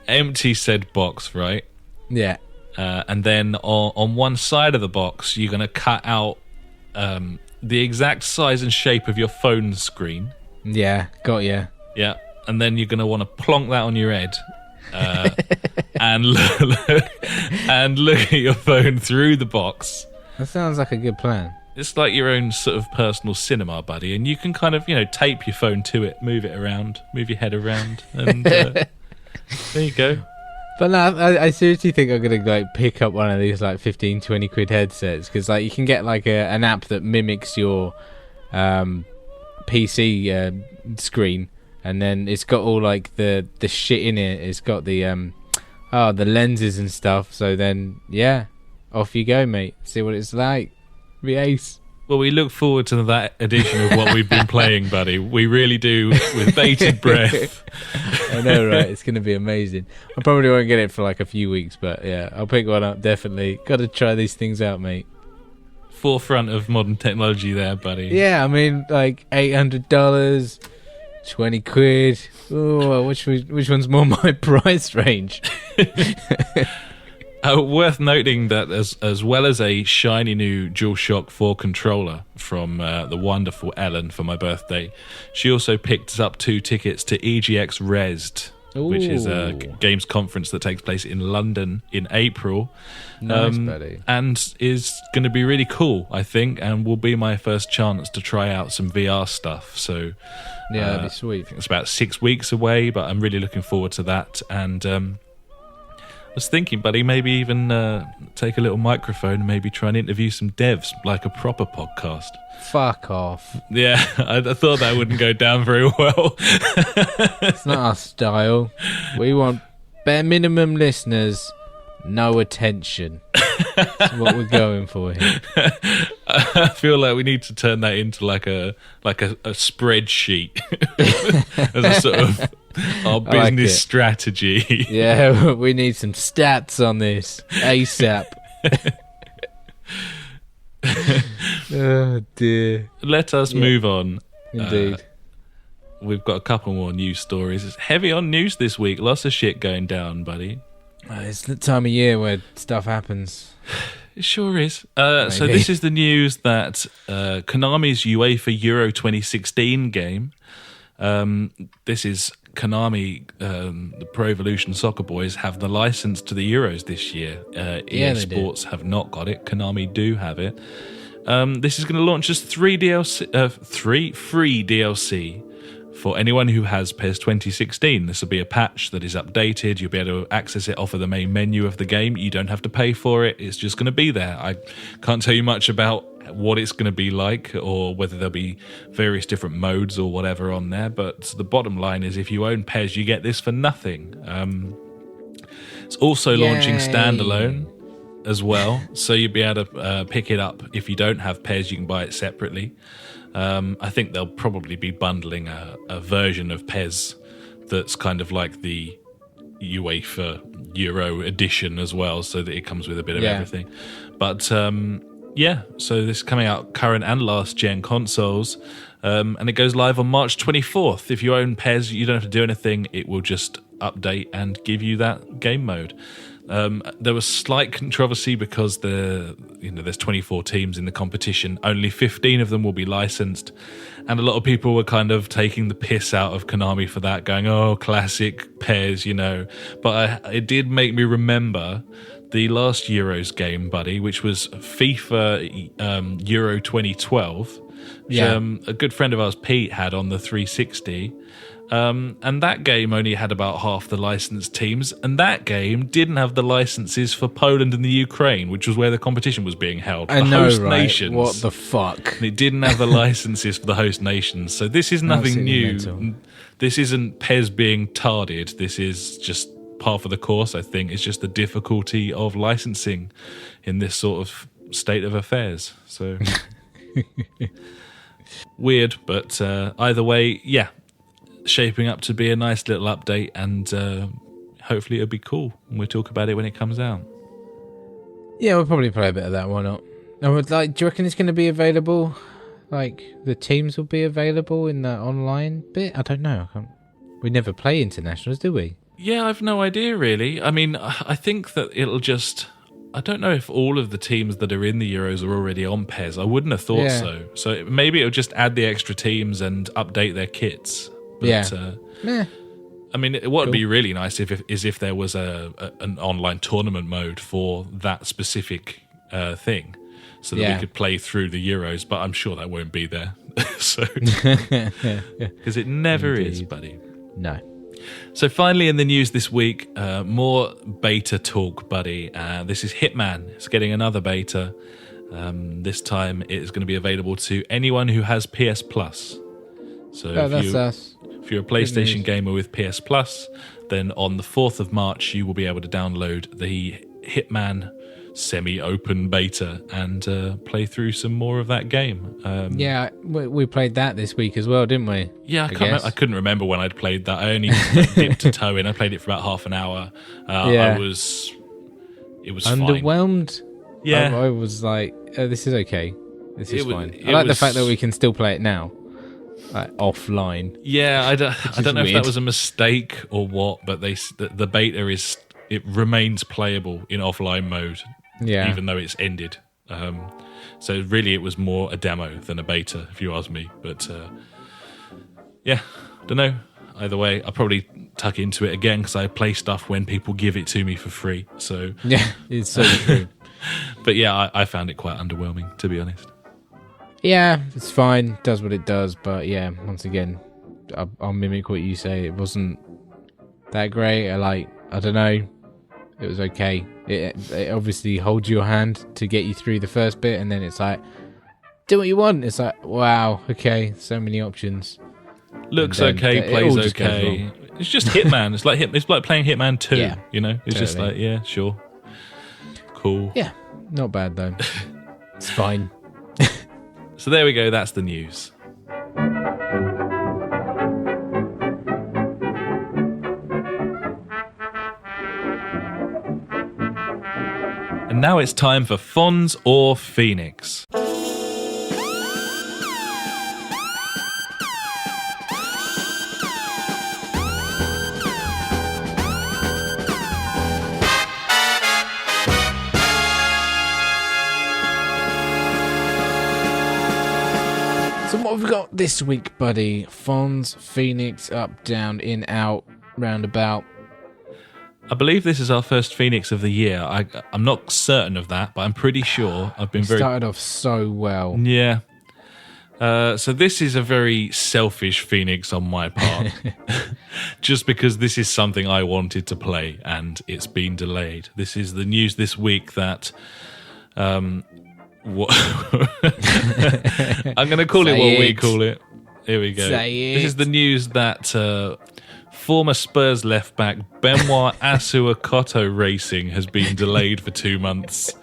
empty said box, right? Yeah, and then on one side of the box, you're going to cut out the exact size and shape of your phone screen. Yeah, got you. Yeah, and then you're going to want to plonk that on your head. And look at your phone through the box. That sounds like a good plan. It's like your own sort of personal cinema, buddy, and you can kind of, tape your phone to it, move it around, move your head around, and there you go. But no, I seriously think I'm going to like pick up one of these like 15, 20 quid headsets, because like you can get like an app that mimics your PC screen, and then it's got all like the shit in it. It's got the lenses and stuff. So then, yeah, off you go, mate. See what it's like. Be ace. Well, we look forward to that edition of what we've been playing, buddy. We really do, with bated breath. I know, right? It's going to be amazing. I probably won't get it for like a few weeks, but yeah, I'll pick one up, definitely. Got to try these things out, mate. Forefront of modern technology there, buddy. Yeah, I mean, like $800, 20 quid. Oh, which one's more my price range? Worth noting that as well as a shiny new DualShock 4 controller from the wonderful Ellen for my birthday, she also picked up 2 tickets to EGX Rezzed, which is a games conference that takes place in London in April. Nice, buddy. And is going to be really cool, I think, and will be my first chance to try out some VR stuff. So yeah, that'd be sweet. I think it's about 6 weeks away, but I'm really looking forward to that. And I was thinking, buddy, maybe even take a little microphone and maybe try and interview some devs like a proper podcast. Fuck off. Yeah, I thought that wouldn't go down very well. It's not our style. We want bare minimum listeners, no attention. That's what we're going for here. I feel like we need to turn that into like a spreadsheet as a sort of our business strategy. Yeah, we need some stats on this ASAP. Oh dear. Let us move on. Indeed. We've got a couple more news stories. It's heavy on news this week. Lots of shit going down, buddy. It's the time of year where stuff happens. It sure is. So this is the news that Konami's UEFA Euro 2016 game, this is Konami, the Pro Evolution Soccer Boys, have the license to the Euros this year. EA Sports have not got it. Konami do have it. This is going to launch as 3 free DLC for anyone who has PES 2016. This will be a patch that is updated. You'll be able to access it off of the main menu of the game. You don't have to pay for it. It's just going to be there. I can't tell you much about what it's going to be like or whether there'll be various different modes or whatever on there, but the bottom line is if you own PES, you get this for nothing. It's also launching standalone as well, so you'll be able to pick it up. If you don't have PES, you can buy it separately. I think they'll probably be bundling a version of PES that's kind of like the UEFA Euro edition as well, so that it comes with a bit of everything. But so this is coming out current and last gen consoles, and it goes live on March 24th. If you own PES, you don't have to do anything. It will just update and give you that game mode. There was slight controversy because there's 24 teams in the competition. Only 15 of them will be licensed, and a lot of people were kind of taking the piss out of Konami for that, going, "Oh, classic PES," But it did make me remember the last Euros game, buddy, which was FIFA Euro 2012, which a good friend of ours, Pete, had on the 360. And that game only had about half the licensed teams, and that game didn't have the licenses for Poland and the Ukraine, which was where the competition was being held. I know, host nations. What the fuck? And it didn't have the licenses for the host nations, so this is nothing new. Mental. This isn't PES being tarded. This is just par for the course, I think. It's just the difficulty of licensing in this sort of state of affairs. So weird, but either way, shaping up to be a nice little update, and hopefully it'll be cool. We'll talk about it when it comes out. Yeah, we'll probably play a bit of that. Why not? And do you reckon it's going to be available? Like the teams will be available in the online bit? I don't know. We never play internationals, do we? Yeah, I've no idea really. I mean, I think that it'll just... I don't know if all of the teams that are in the Euros are already on PES. I wouldn't have thought so. So maybe it'll just add the extra teams and update their kits. But, I mean, what would be really nice if there was an online tournament mode for that specific thing, so that we could play through the Euros. But I'm sure that won't be there, so because it never is, buddy. No. So finally in the news this week, more beta talk, buddy. This is Hitman. It's getting another beta. This time it is going to be available to anyone who has PS Plus. So that's us. If you're a PlayStation gamer with PS Plus, then on the 4th of March you will be able to download the Hitman semi-open beta and play through some more of that game. We played that this week as well, didn't we? Yeah, I couldn't remember when I'd played that. I only dipped a toe in. I played it for about half an hour. It was underwhelmed. Fine. Yeah, I was like, this is okay. This is fine. I like the fact that we can still play it now, like offline. Yeah, I don't know if that was a mistake or what, but the beta it remains playable in offline mode. Yeah. Even though it's ended. So really it was more a demo than a beta, if you ask me. But don't know. Either way, I'll probably tuck into it again because I play stuff when people give it to me for free. So yeah, it's so true. But yeah, I found it quite underwhelming, to be honest. Yeah, it's fine. Does what it does. But yeah, once again, I'll mimic what you say. It wasn't that great. I don't know. It was okay. It obviously holds your hand to get you through the first bit, and then it's like, do what you want. It's like, wow, okay, so many options. Looks okay, plays okay. It's just Hitman. It's like playing Hitman 2. Yeah, it's totally. Just like, yeah, sure, cool. Yeah, not bad though. It's fine. So there we go. That's the news. And now it's time for Fonz or Phoenix. So what have we got this week, buddy? Fonz, Phoenix, up, down, in, out, roundabout. I believe this is our first Phoenix of the year. I'm not certain of that, but I'm pretty sure. I've been started off so well. Yeah. So this is a very selfish Phoenix on my part, just because this is something I wanted to play and it's been delayed. This is the news this week that I'm going to call it what we call it. Here we go. This is the news that former Spurs left-back Benoit Asuakoto Racing has been delayed for 2 months.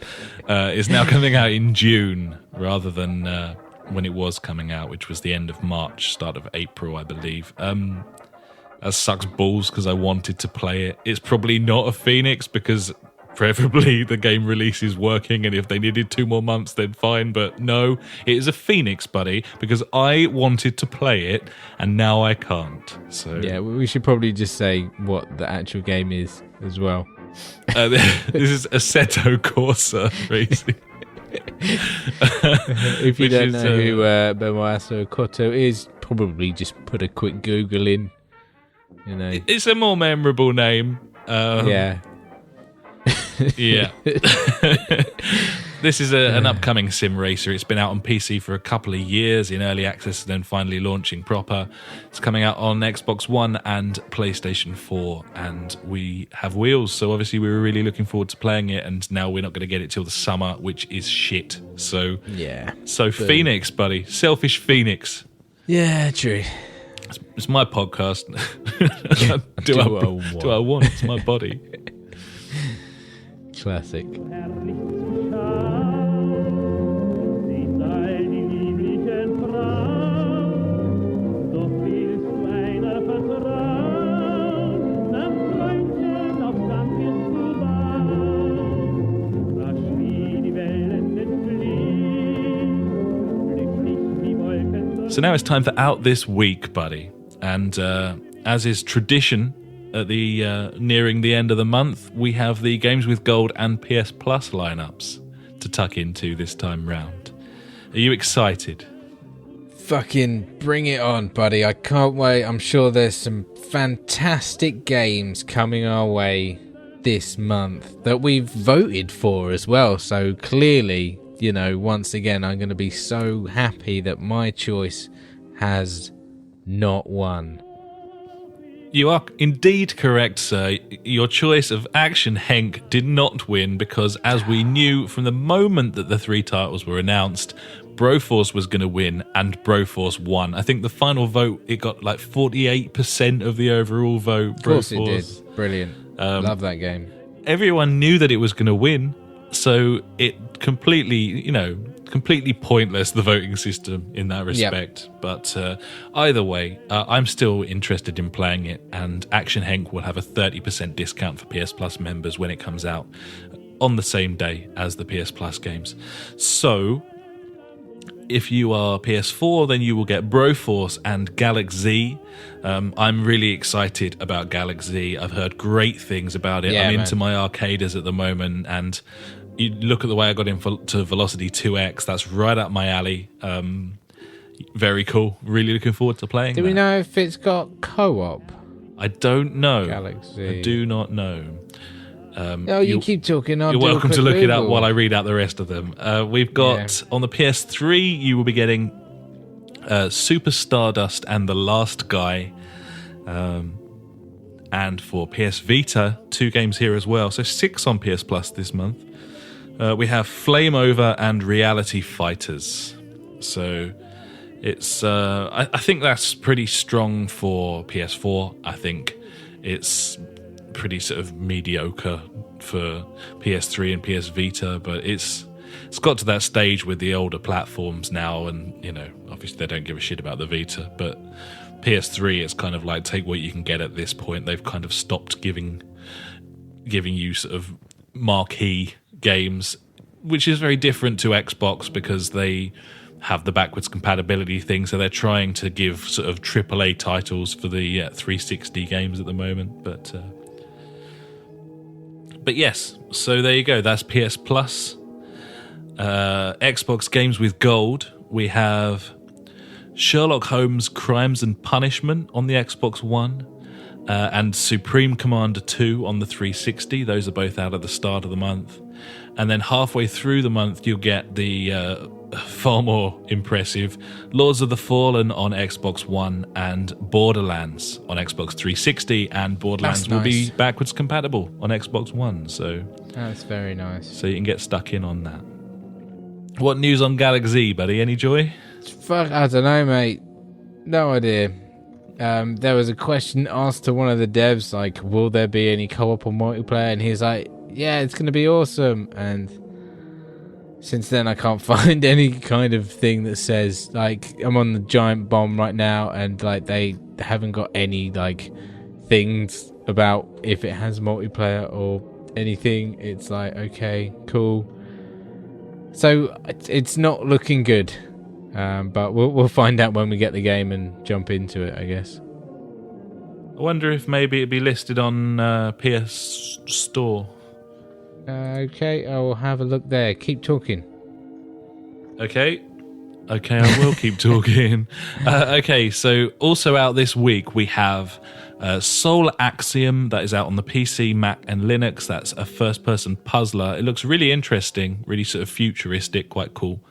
Is now coming out in June rather than when it was coming out, which was the end of March, start of April, I believe. That sucks balls because I wanted to play it. It's probably not a Phoenix because preferably the game release is working, and if they needed 2 more months, then fine. But no, it is a Phoenix, buddy, because I wanted to play it and now I can't. So yeah, we should probably just say what the actual game is as well. This is Assetto Corsa Racing. If you don't know who Benoit Asuakoto is, probably just put a quick Google in. You know, it's a more memorable name. Yeah. Yeah. This is an upcoming sim racer. It's been out on PC for a couple of years in early access and then finally launching proper. It's coming out on Xbox One and PlayStation 4, and we have wheels, so obviously we were really looking forward to playing it, and now we're not going to get it till the summer, which is shit. So yeah. So Phoenix, buddy. Selfish Phoenix. Yeah, true. It's my podcast. do I want? It's my body. Classic. So now it's time for Out This Week, buddy. And as is tradition, at the nearing the end of the month, we have the Games with Gold and PS Plus lineups to tuck into this time round. Are you excited? Fucking bring it on, buddy. I can't wait. I'm sure there's some fantastic games coming our way this month that we've voted for as well. So clearly, you know, once again, I'm going to be so happy that my choice has not won. You are indeed correct, sir. Your choice of Action Henk did not win because, as we knew from the moment that the 3 titles were announced, Broforce was going to win, and Broforce won. I think the final vote, it got like 48% of the overall vote. Of course it did. Brilliant. Love that game. Everyone knew that it was going to win, so it completely pointless, the voting system in that respect. Yep. But either way, I'm still interested in playing it, and Action Henk will have a 30% discount for PS Plus members when it comes out on the same day as the PS Plus games. So if you are PS4, then you will get Broforce and Galaxy Z. I'm really excited about Galaxy Z. I've heard great things about it. I'm into my arcaders at the moment, and you look at the way I got into Velocity 2X, that's right up my alley. Very cool. Really looking forward to playing. Do we know if it's got co-op? I don't know. Galaxy. I do not know. You keep talking. You're welcome to look it up while I read out the rest of them. We've got, on the PS3, you will be getting Super Stardust and The Last Guy. And for PS Vita, 2 games here as well. So 6 on PS Plus this month. We have Flame Over and Reality Fighters. So it's I think that's pretty strong for PS4. I think it's pretty sort of mediocre for PS3 and PS Vita, but it's got to that stage with the older platforms now, and you know, obviously they don't give a shit about the Vita, but PS3, it's kind of like take what you can get at this point. They've kind of stopped giving you sort of marquee games, which is very different to Xbox because they have the backwards compatibility thing, so they're trying to give sort of AAA titles for the 360 games at the moment. But yes, so there you go. That's PS Plus. Xbox Games with Gold. We have Sherlock Holmes Crimes and Punishment on the Xbox One, and Supreme Commander 2 on the 360. Those are both out at the start of the month. And then halfway through the month, you'll get the far more impressive, Lords of the Fallen on Xbox One and Borderlands on Xbox 360, and Borderlands will be backwards compatible on Xbox One. So that's very nice. So you can get stuck in on that. What news on Galaxy, buddy? Any joy? Fuck, I don't know, mate. No idea. There was a question asked to one of the devs, like, will there be any co-op or multiplayer? And he's like, yeah, it's going to be awesome. And since then, I can't find any kind of thing that says, like, I'm on the giant bomb right now, and, like, they haven't got any, like, things about if it has multiplayer or anything. It's like, okay, cool. So it's not looking good. But we'll find out when we get the game and jump into it, I guess. I wonder if maybe it'd be listed on PS Store. Okay, I will have a look there. Keep talking. Okay, I will keep talking. Okay, so also out this week we have Soul Axiom, that is out on the PC, Mac and Linux. That's a first-person puzzler. It looks really interesting, really sort of futuristic, quite cool.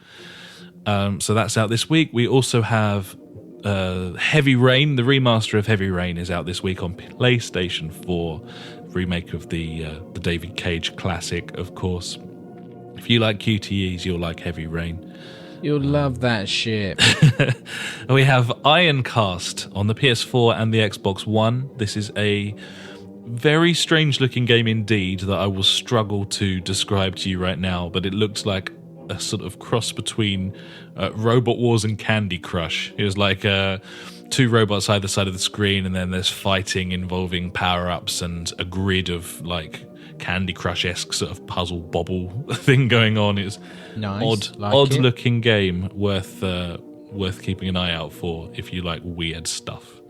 So that's out this week. We also have Heavy Rain. The remaster of Heavy Rain is out this week on PlayStation 4. Remake of the David Cage classic, of course. If you like QTEs, you'll like Heavy Rain. You'll love that shit. We have Ironcast on the PS4 and the Xbox One. This is a very strange looking game indeed that I will struggle to describe to you right now, but it looks like a sort of cross between Robot Wars and Candy Crush. It was like two robots either side of the screen, and then there's fighting involving power-ups and a grid of like Candy Crush-esque sort of puzzle bobble thing going on. It's nice, odd looking game worth keeping an eye out for if you like weird stuff.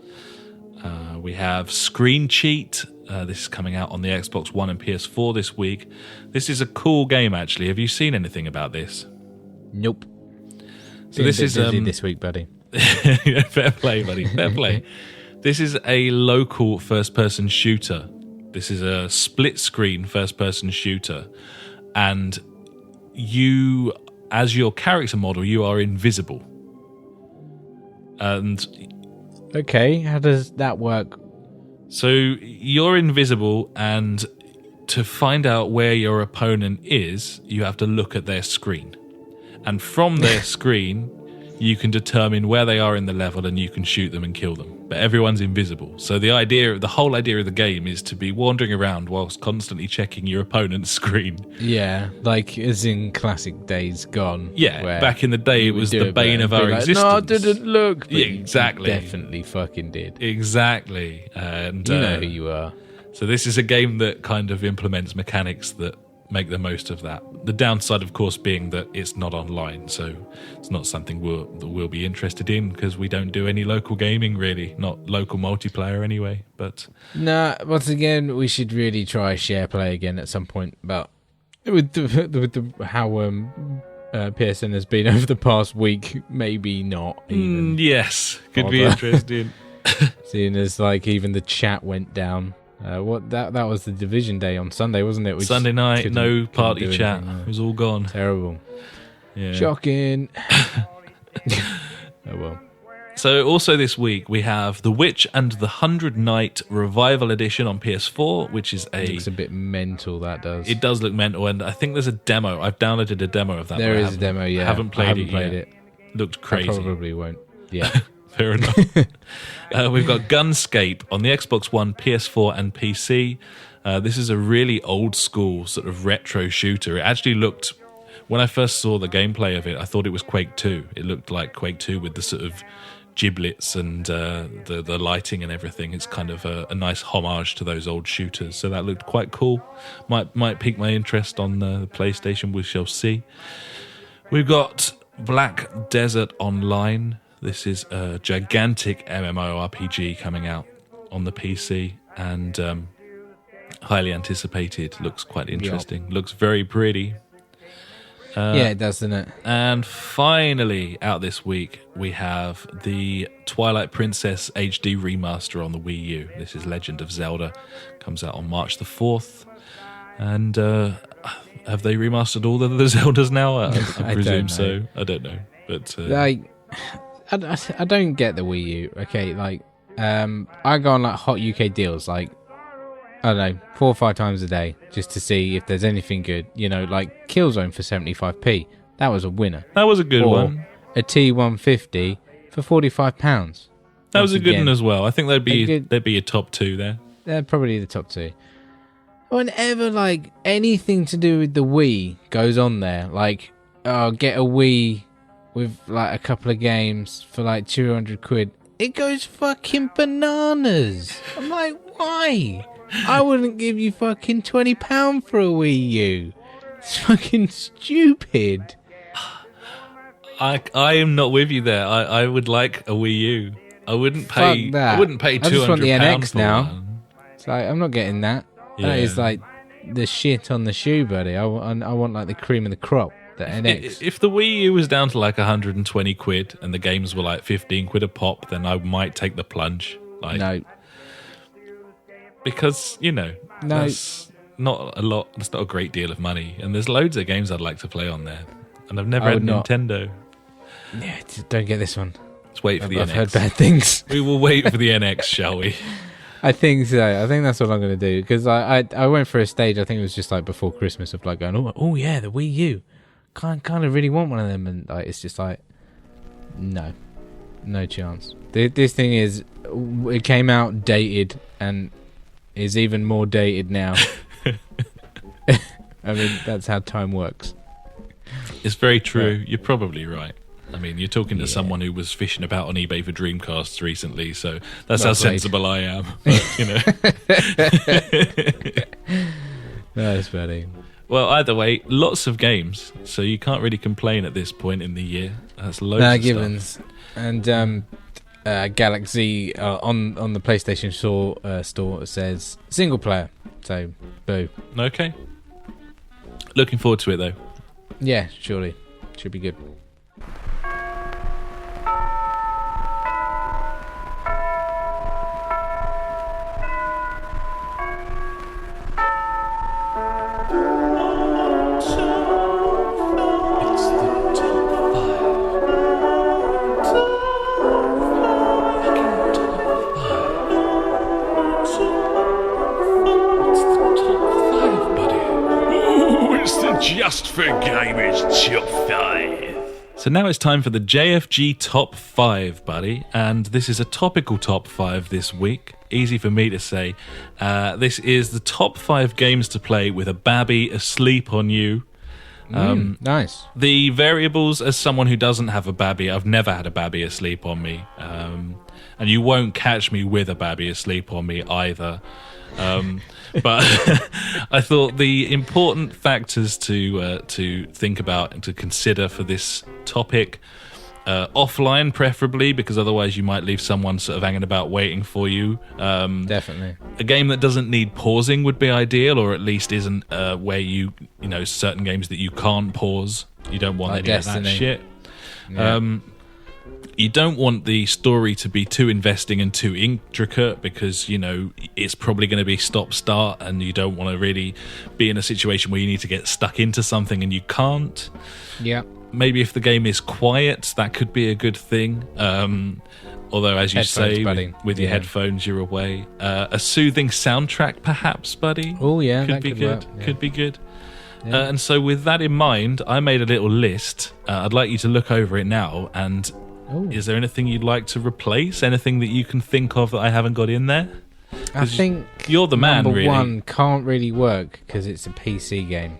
We have Screen Cheat. This is coming out on the Xbox One and PS4 this week. This is a cool game, actually. Have you seen anything about this? Nope. So this is busy this week, buddy. Fair play, buddy. Fair play. This is a local first-person shooter. This is a split-screen first-person shooter, and you, as your character model, you are invisible. And okay, how does that work? So you're invisible, and to find out where your opponent is, you have to look at their screen. And from their screen, you can determine where they are in the level, and you can shoot them and kill them. But everyone's invisible. So the whole idea of the game is to be wandering around whilst constantly checking your opponent's screen. Yeah, like as in classic Days Gone. Yeah, back in the day, it was the bane of our existence. No, I didn't look. Yeah, exactly. You definitely fucking did. Exactly. And you know who you are. So this is a game that kind of implements mechanics that make the most of that. The downside, of course, being that it's not online, so it's not something we'll be interested in, because we don't do any local gaming, really. Not local multiplayer anyway. But once again, we should really try share play again at some point. But with how PSN has been over the past week, maybe not even. Yes, could be interesting. Seeing as like even the chat went down. That was the Division day on Sunday, wasn't it? Sunday night, no party chat. It was all gone. Terrible. Yeah. Shocking. Oh well. So also this week we have The Witch and the 100 Night Revival Edition on PS4, which is It looks a bit mental, that does. It does look mental, and I think there's a demo. I've downloaded a demo of that. There is a demo, yeah. I haven't played it. Looked crazy. I probably won't. Yeah. Fair enough. We've got Gunscape on the Xbox One, PS4 and PC. This is a really old school sort of retro shooter. It actually looked, when I first saw the gameplay of it, I thought it was Quake 2. It looked like Quake 2 with the sort of giblets and the lighting and everything. It's kind of a nice homage to those old shooters. So that looked quite cool. Might pique my interest on the PlayStation. We shall see. We've got Black Desert Online. This is a gigantic MMORPG coming out on the PC, and highly anticipated. Looks quite interesting. Yep. Looks very pretty. Yeah, it does, doesn't it? And finally, out this week, we have the Twilight Princess HD remaster on the Wii U. This is Legend of Zelda. Comes out on March the 4th. And have they remastered all of the Zeldas now? I presume so. I don't know. But I don't get the Wii U. Okay, like I go on like hot UK deals, like I don't know, 4 or 5 times a day just to see if there's anything good. You know, like Killzone for 75p. That was a winner. That was a good one. A T150 for £45. That was a good one as well. I think they'd be a top 2 there. They're probably the top 2. Whenever like anything to do with the Wii goes on there, like get a Wii with like a couple of games for like 200 quid, it goes fucking bananas. I'm like, why? I wouldn't give you fucking £20 for a Wii U. It's fucking stupid. I am not with you there. I would like a Wii U. I wouldn't pay. I wouldn't pay £200 I just want the NX for now. one. It's like I'm not getting that. Yeah. That is like the shit on the shoe, buddy. I want like the cream of the crop. The NX. If the Wii U was down to like 120 quid and the games were like 15 quid a pop, then I might take the plunge. Like, no. Because, that's not a lot. That's not a great deal of money. And there's loads of games I'd like to play on there. And I've never had Nintendo. Yeah, don't get this one. Let's wait for the NX. I've heard bad things. We will wait for the NX, shall we? I think so. I think that's what I'm going to do. Because I went for a stage, I think it was just like before Christmas, of like going, oh yeah, the Wii U. Kind of really want one of them. And like, it's just like, no chance. This thing it came out dated and is even more dated now. I mean, that's how time works. It's very true. You're probably right. I mean, you're talking to someone who was fishing about on eBay for Dreamcasts recently, so that's how sensible I am. That's funny. Well, either way, lots of games, so you can't really complain at this point in the year. That's loads of Gibbons. stuff. And Galaxy on the PlayStation store says single player. So, boo. Okay. Looking forward to it, though. Yeah, surely. Should be good. Just for Gamers Top 5. So now it's time for the JfG Top 5, buddy. And this is a topical Top 5 this week. Easy for me to say. This is the top 5 games to play with a babby asleep on you. Nice. The variables, as someone who doesn't have a babby, I've never had a babby asleep on me. And you won't catch me with a babby asleep on me either. But I thought the important factors to think about and to consider for this topic, offline preferably, because otherwise you might leave someone sort of hanging about waiting for you. Definitely. A game that doesn't need pausing would be ideal, or at least isn't where you certain games that you can't pause. You don't want like any Destiny. of that shit. Yeah. You don't want the story to be too investing and too intricate because, it's probably going to be stop-start and you don't want to really be in a situation where you need to get stuck into something and you can't. Yeah. Maybe if the game is quiet, that could be a good thing. Although, as you say, with your headphones, you're away. A soothing soundtrack, perhaps, buddy? Oh, yeah, could be good. Work. Yeah. Could be good. Yeah. And so with that in mind, I made a little list. I'd like you to look over it now and... Ooh. Is there anything you'd like to replace? Anything that you can think of that I haven't got in there? I think you're the man, number really. one can't really work because it's a PC game.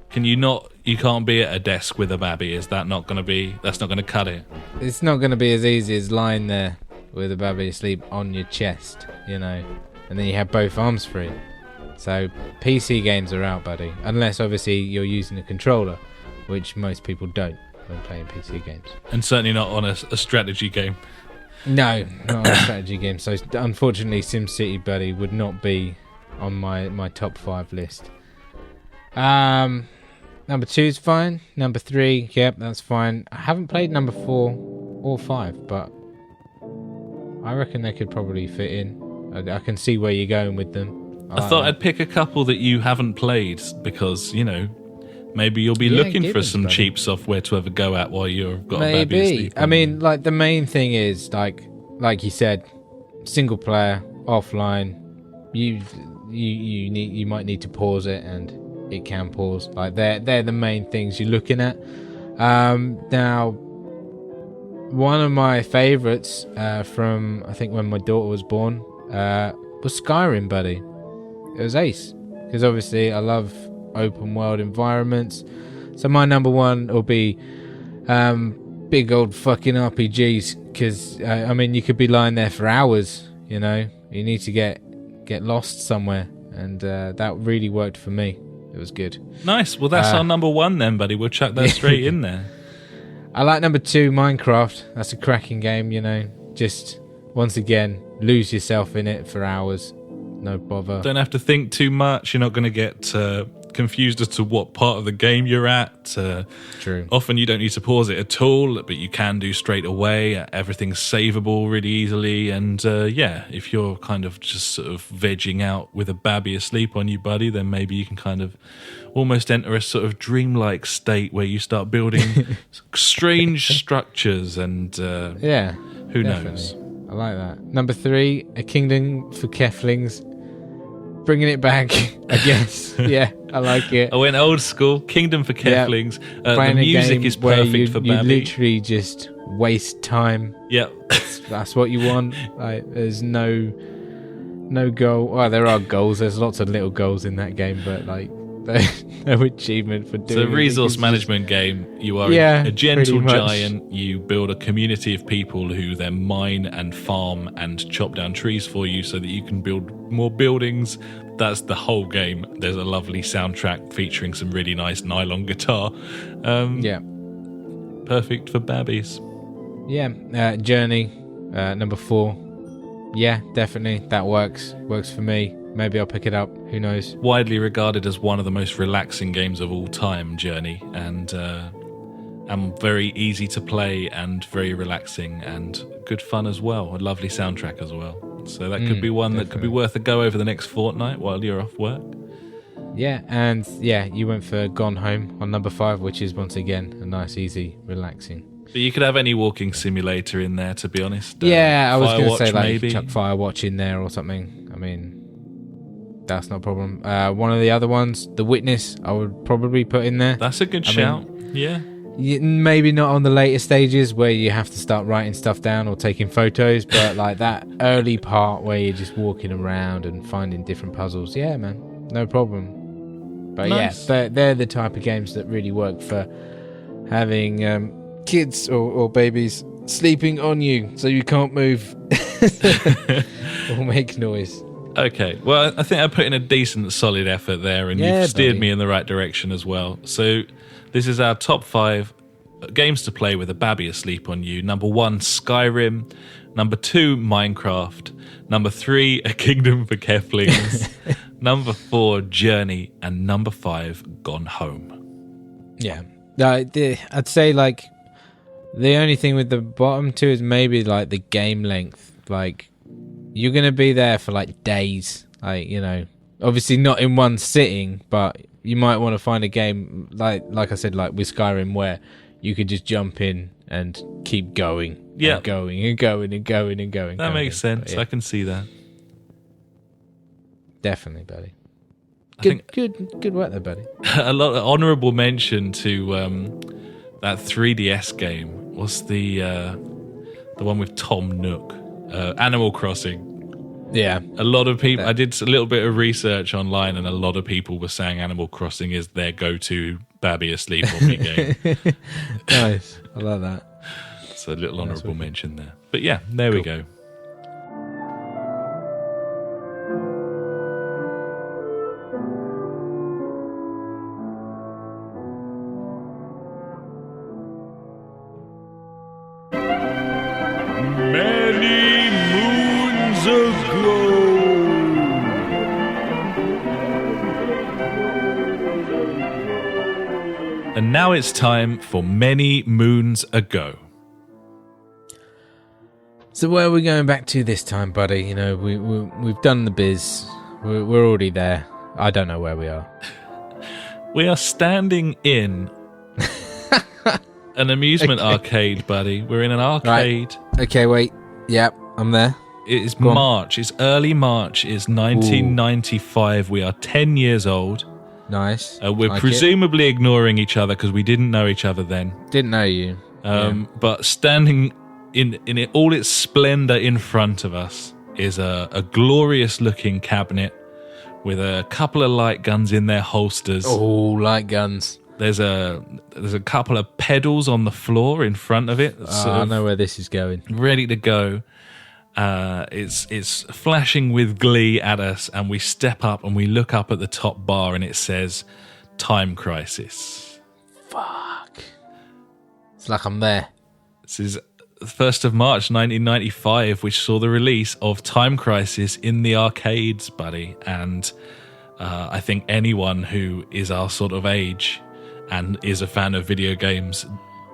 Can you not? You can't be at a desk with a babby. Is that not going to be? That's not going to cut it. It's not going to be as easy as lying there with a babby asleep on your chest, and then you have both arms free. So PC games are out, buddy. Unless obviously you're using a controller, which most people don't when playing PC games. And certainly not on a strategy game. No, not on a strategy game. So unfortunately, SimCity, buddy, would not be on my top 5 list. Number 2 is fine. Number 3, yep, that's fine. I haven't played number 4 or 5, but I reckon they could probably fit in. I can see where you're going with them. I thought I'd pick a couple that you haven't played because, maybe you'll be looking for some cheap software to have a go at while you've got a baby asleep. I mean, like, the main thing is, like you said, single player, offline. You might need to pause it, and it can pause. Like, they're the main things you're looking at. Now, one of my favourites from, I think, when my daughter was born was Skyrim, buddy. It was ace, because obviously I love open world environments. So my number one will be big old fucking RPGs, because I mean, you could be lying there for hours. You need to get lost somewhere, and that really worked for me. It was good. Nice. Well, that's our number one then, buddy. We'll chuck that straight in there. I like number two, Minecraft. That's a cracking game. Just once again, lose yourself in it for hours. No bother. Don't have to think too much. You're not going to get confused as to what part of the game you're at. True. Often you don't need to pause it at all, but you can do straight away. Everything's savable really easily. And if you're kind of just sort of vegging out with a babby asleep on you, buddy, then maybe you can kind of almost enter a sort of dreamlike state where you start building strange structures and who knows. I like that. Number three, A Kingdom for Keflings. Bringing it back, I guess. Yeah, I like it. I went old school. Kingdom for Keflings. The music is perfect for Babby. You literally just waste time. Yeah. That's what you want. Like, there's no goal. Well, there are goals. There's lots of little goals in that game, but like, no achievement for doing it. It's a resource management game. You are a gentle giant. You build a community of people who then mine and farm and chop down trees for you so that you can build more buildings. That's the whole game. There's a lovely soundtrack featuring some really nice nylon guitar. Perfect for babbies. Yeah. Journey, number 4. Yeah, definitely. That works. Works for me. Maybe I'll pick it up. Who knows? Widely regarded as one of the most relaxing games of all time, Journey, and very easy to play and very relaxing and good fun as well. A lovely soundtrack as well. So that could be one that could be worth a go over the next fortnight while you're off work. Yeah, and you went for Gone Home on number 5, which is once again a nice, easy, relaxing. But you could have any walking simulator in there, to be honest. I was going to say, like, maybe. chuck Firewatch in there or something. I mean, that's no problem. One of the other ones, The Witness, I would probably put in there. That's a good shout. Yeah. Maybe not on the later stages where you have to start writing stuff down or taking photos, but like that early part where you're just walking around and finding different puzzles. Yeah, man, no problem. But nice. They're the type of games that really work for having kids or babies sleeping on you so you can't move or make noise. Okay, well, I think I put in a decent, solid effort there, and you've steered me in the right direction as well. So this is our top 5 games to play with a babby asleep on you. Number 1, Skyrim. Number 2, Minecraft. Number 3, A Kingdom for Keflings. Number 4, Journey. And number 5, Gone Home. Yeah. I'd say, like, the only thing with the bottom 2 is maybe, like, the game length. Like, you're going to be there for, like, days. Like, obviously not in one sitting, but you might want to find a game like I said, like with Skyrim, where you could just jump in and keep going, and going and going and going and going. That makes sense. I can see that. Definitely, buddy. Good work there, buddy. A lot of honourable mention to that 3DS game. What's the one with Tom Nook? Animal Crossing. Yeah. A lot of people, I did a little bit of research online, and a lot of people were saying Animal Crossing is their go-to babby asleep on me game. Nice. I love that. So a little honourable mention there. But yeah, there we go. And now it's time for Many Moons Ago. So where are we going back to this time, buddy? We've done the biz. we're already there. I don't know where we are. We are standing in an amusement arcade, buddy. We're in an arcade. Right. Okay, wait. Yep, I'm there. It is March. It's early March. It's 1995. Ooh. We are 10 years old. Nice. We're presumably ignoring each other because we didn't know each other then. Didn't know you. But standing in it, all its splendor in front of us is a glorious-looking cabinet with a couple of light guns in their holsters. Oh, light guns. There's a couple of pedals on the floor in front of it. I know where this is going. Ready to go. It's flashing with glee at us, and we step up and we look up at the top bar, and it says Time Crisis. Fuck. It's like I'm there. This is 1st of March 1995, which saw the release of Time Crisis in the arcades, buddy. And I think anyone who is our sort of age and is a fan of video games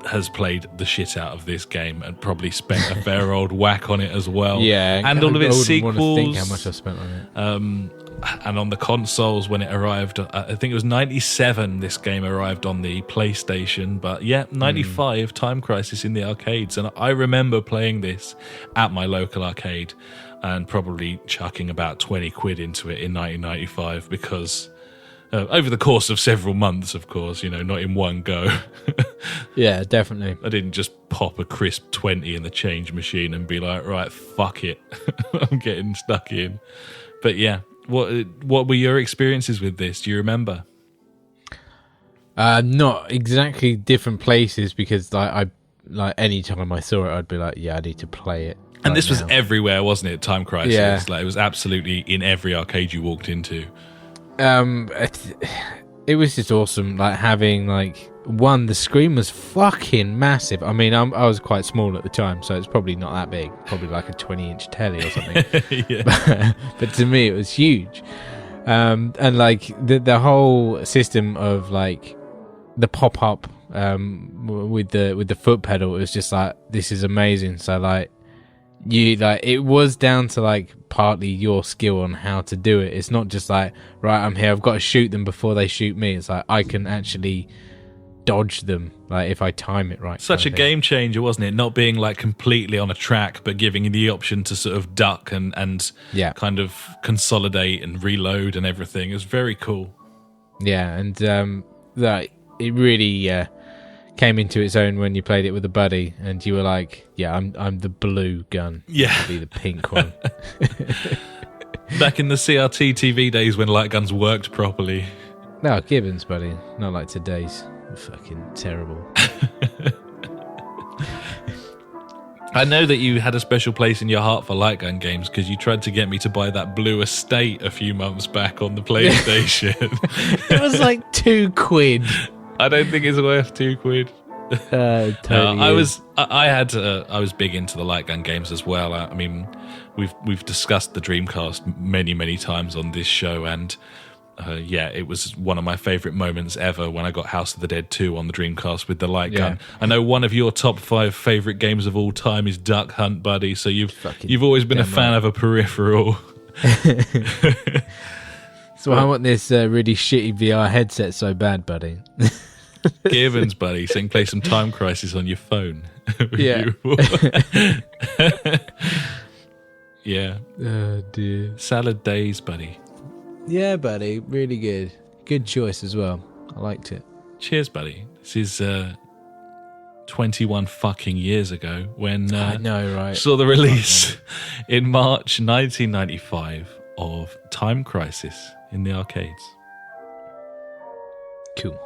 has played the shit out of this game and probably spent a fair old whack on it as well. Yeah, and all of its sequels. I wouldn't want to think how much I spent on it. And on the consoles when it arrived, I think it was 97 this game arrived on the PlayStation. But yeah, 95, Time Crisis in the arcades. And I remember playing this at my local arcade and probably chucking about 20 quid into it in 1995 because... over the course of several months, of course, not in one go. Yeah, definitely. I didn't just pop a crisp 20 in the change machine and be like, right, fuck it. I'm getting stuck in. But yeah, what were your experiences with this? Do you remember? Not exactly different places because I any time I saw it, I'd be like, yeah, I need to play it. And this was everywhere, wasn't it? Time Crisis. Yeah. It was absolutely in every arcade you walked into. It was just awesome, having the screen was fucking massive. I mean, I was quite small at the time, so it's probably not that big, probably like a 20-inch telly or something. but to me it was huge. And the whole system of the pop-up with the foot pedal, it was just this is amazing. So it was down to partly your skill on how to do it. It's not just right, I'm here, I've got to shoot them before they shoot me. It's I can actually dodge them if I time it right. Such a game changer, wasn't it? Not being completely on a track, but giving you the option to sort of duck and kind of consolidate and reload and everything. It was very cool. Yeah, and it really came into its own when you played it with a buddy, and you were like, "Yeah, I'm the blue gun. Yeah, I'll be the pink one." Back in the CRT TV days when light guns worked properly. No, Gibbons, buddy. Not like today's. Fucking terrible. I know that you had a special place in your heart for light gun games because you tried to get me to buy that Blue Estate a few months back on the PlayStation. It was £2. I don't think it's worth £2. Totally I was big into the light gun games as well. I mean, we've discussed the Dreamcast many times on this show, and it was one of my favourite moments ever when I got House of the Dead 2 on the Dreamcast with the light gun. I know one of your top 5 favourite games of all time is Duck Hunt, buddy. So you've always been a fan of a peripheral. So I want this really shitty VR headset so bad, buddy. Gibbons, buddy, so you can play some Time Crisis on your phone. Yeah. Yeah. Oh, dear. Salad days, buddy. Yeah, buddy. Really good. Good choice as well. I liked it. Cheers, buddy. This is 21 fucking years ago when I know, right? Saw the release in March 1995 of Time Crisis in the arcades. Cool.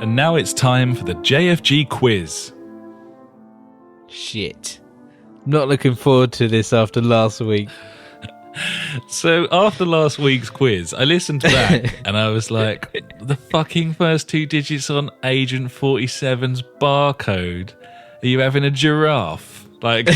And now it's time for the JfG quiz. Shit. I'm not looking forward to this after last week. So after last week's quiz, I listened back and I was like, the fucking first 2 digits on Agent 47's barcode. Are you having a giraffe? Like,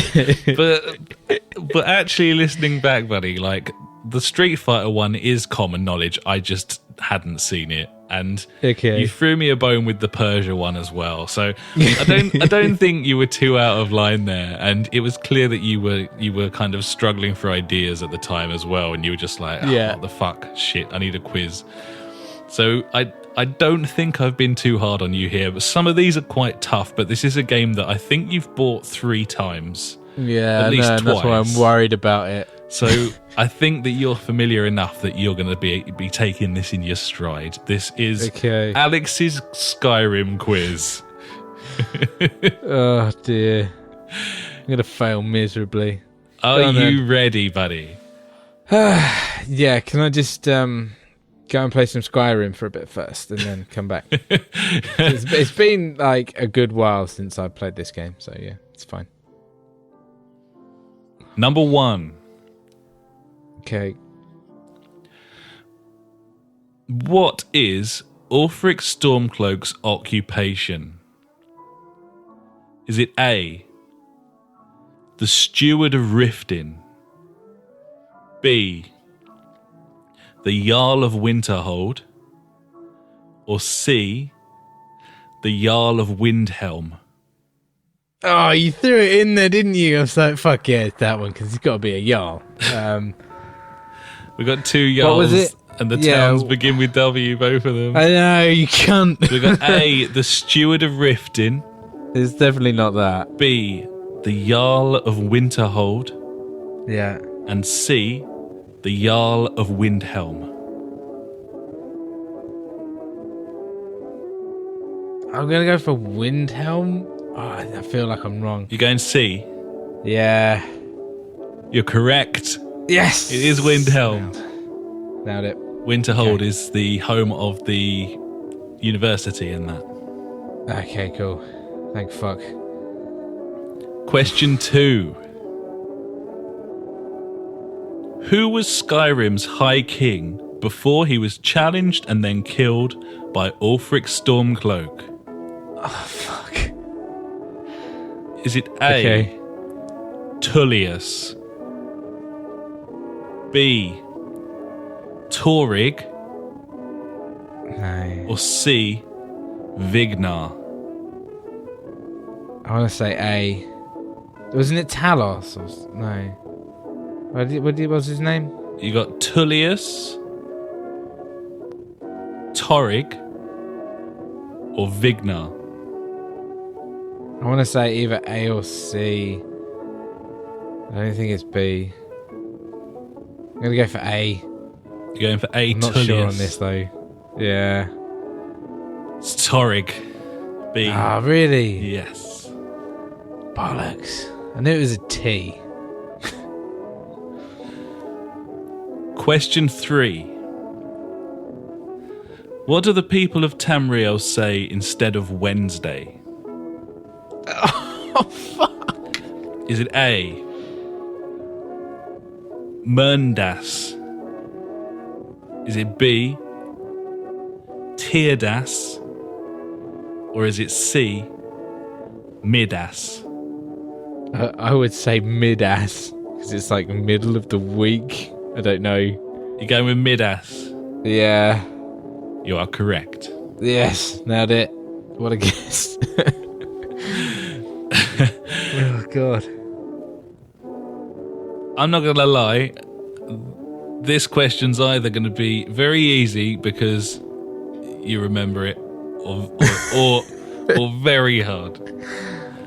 but actually listening back, buddy, like the Street Fighter one is common knowledge. I just hadn't seen it. And you threw me a bone with the Persia one as well. So I don't think you were too out of line there. And it was clear that you were kind of struggling for ideas at the time as well. And you were just like, what the fuck? Shit, I need a quiz. So I don't think I've been too hard on you here, but some of these are quite tough. But this is a game that I think you've bought 3 times. Yeah, at least twice. That's why I'm worried about it. So I think that you're familiar enough that you're going to be taking this in your stride. This is Alex's Skyrim quiz. Oh dear, I'm going to fail miserably. Are you ready, buddy? Yeah, can I just go and play some Skyrim for a bit first and then come back? It's been like a good while since I played this game, so yeah, it's fine. Number 1. Okay. What is Ulfric Stormcloak's occupation? Is it A, the Steward of Riften, B, the Jarl of Winterhold, or C, the Jarl of Windhelm? Oh, you threw it in there, didn't you? I was like, fuck yeah, it's that one, because it's got to be a Jarl. We got 2 Jarls. What was it? And the towns begin with W, both of them. I know, you can't. We got A, the Steward of Riften. It's definitely not that. B, the Jarl of Winterhold. Yeah. And C, the Jarl of Windhelm. I'm going to go for Windhelm. Oh, I feel like I'm wrong. You're going C? Yeah. You're correct. Yes! It is Windhelm. Nailed it. Winterhold is the home of the university in that. Okay, cool. Thank fuck. Question 2. Who was Skyrim's High King before he was challenged and then killed by Ulfric Stormcloak? Oh, fuck. Is it A, Tullius, B, Torig, no, or C, Vignar? I want to say A. Wasn't it Talos? No. What was his name? You got Tullius, Torig, or Vignar? I want to say either A or C. I don't think it's B. I'm going to go for A. You're going for A, I'm not Tullius. sure on this, though. Yeah. It's Torig. B. Ah, really? Yes. Bollocks. I knew it was a T. Question 3. What do the people of Tamriel say instead of Wednesday? Oh, fuck. Is it A, Merndas? Is it B, Tierdas? Or is it C, Midas? I would say mid-ass, because it's like middle of the week. I don't know. You're going with Midas? Yeah. You are correct. Yes, nailed it. What a guess. Oh, God. I'm not going to lie. This question's either going to be very easy because you remember it, or very hard.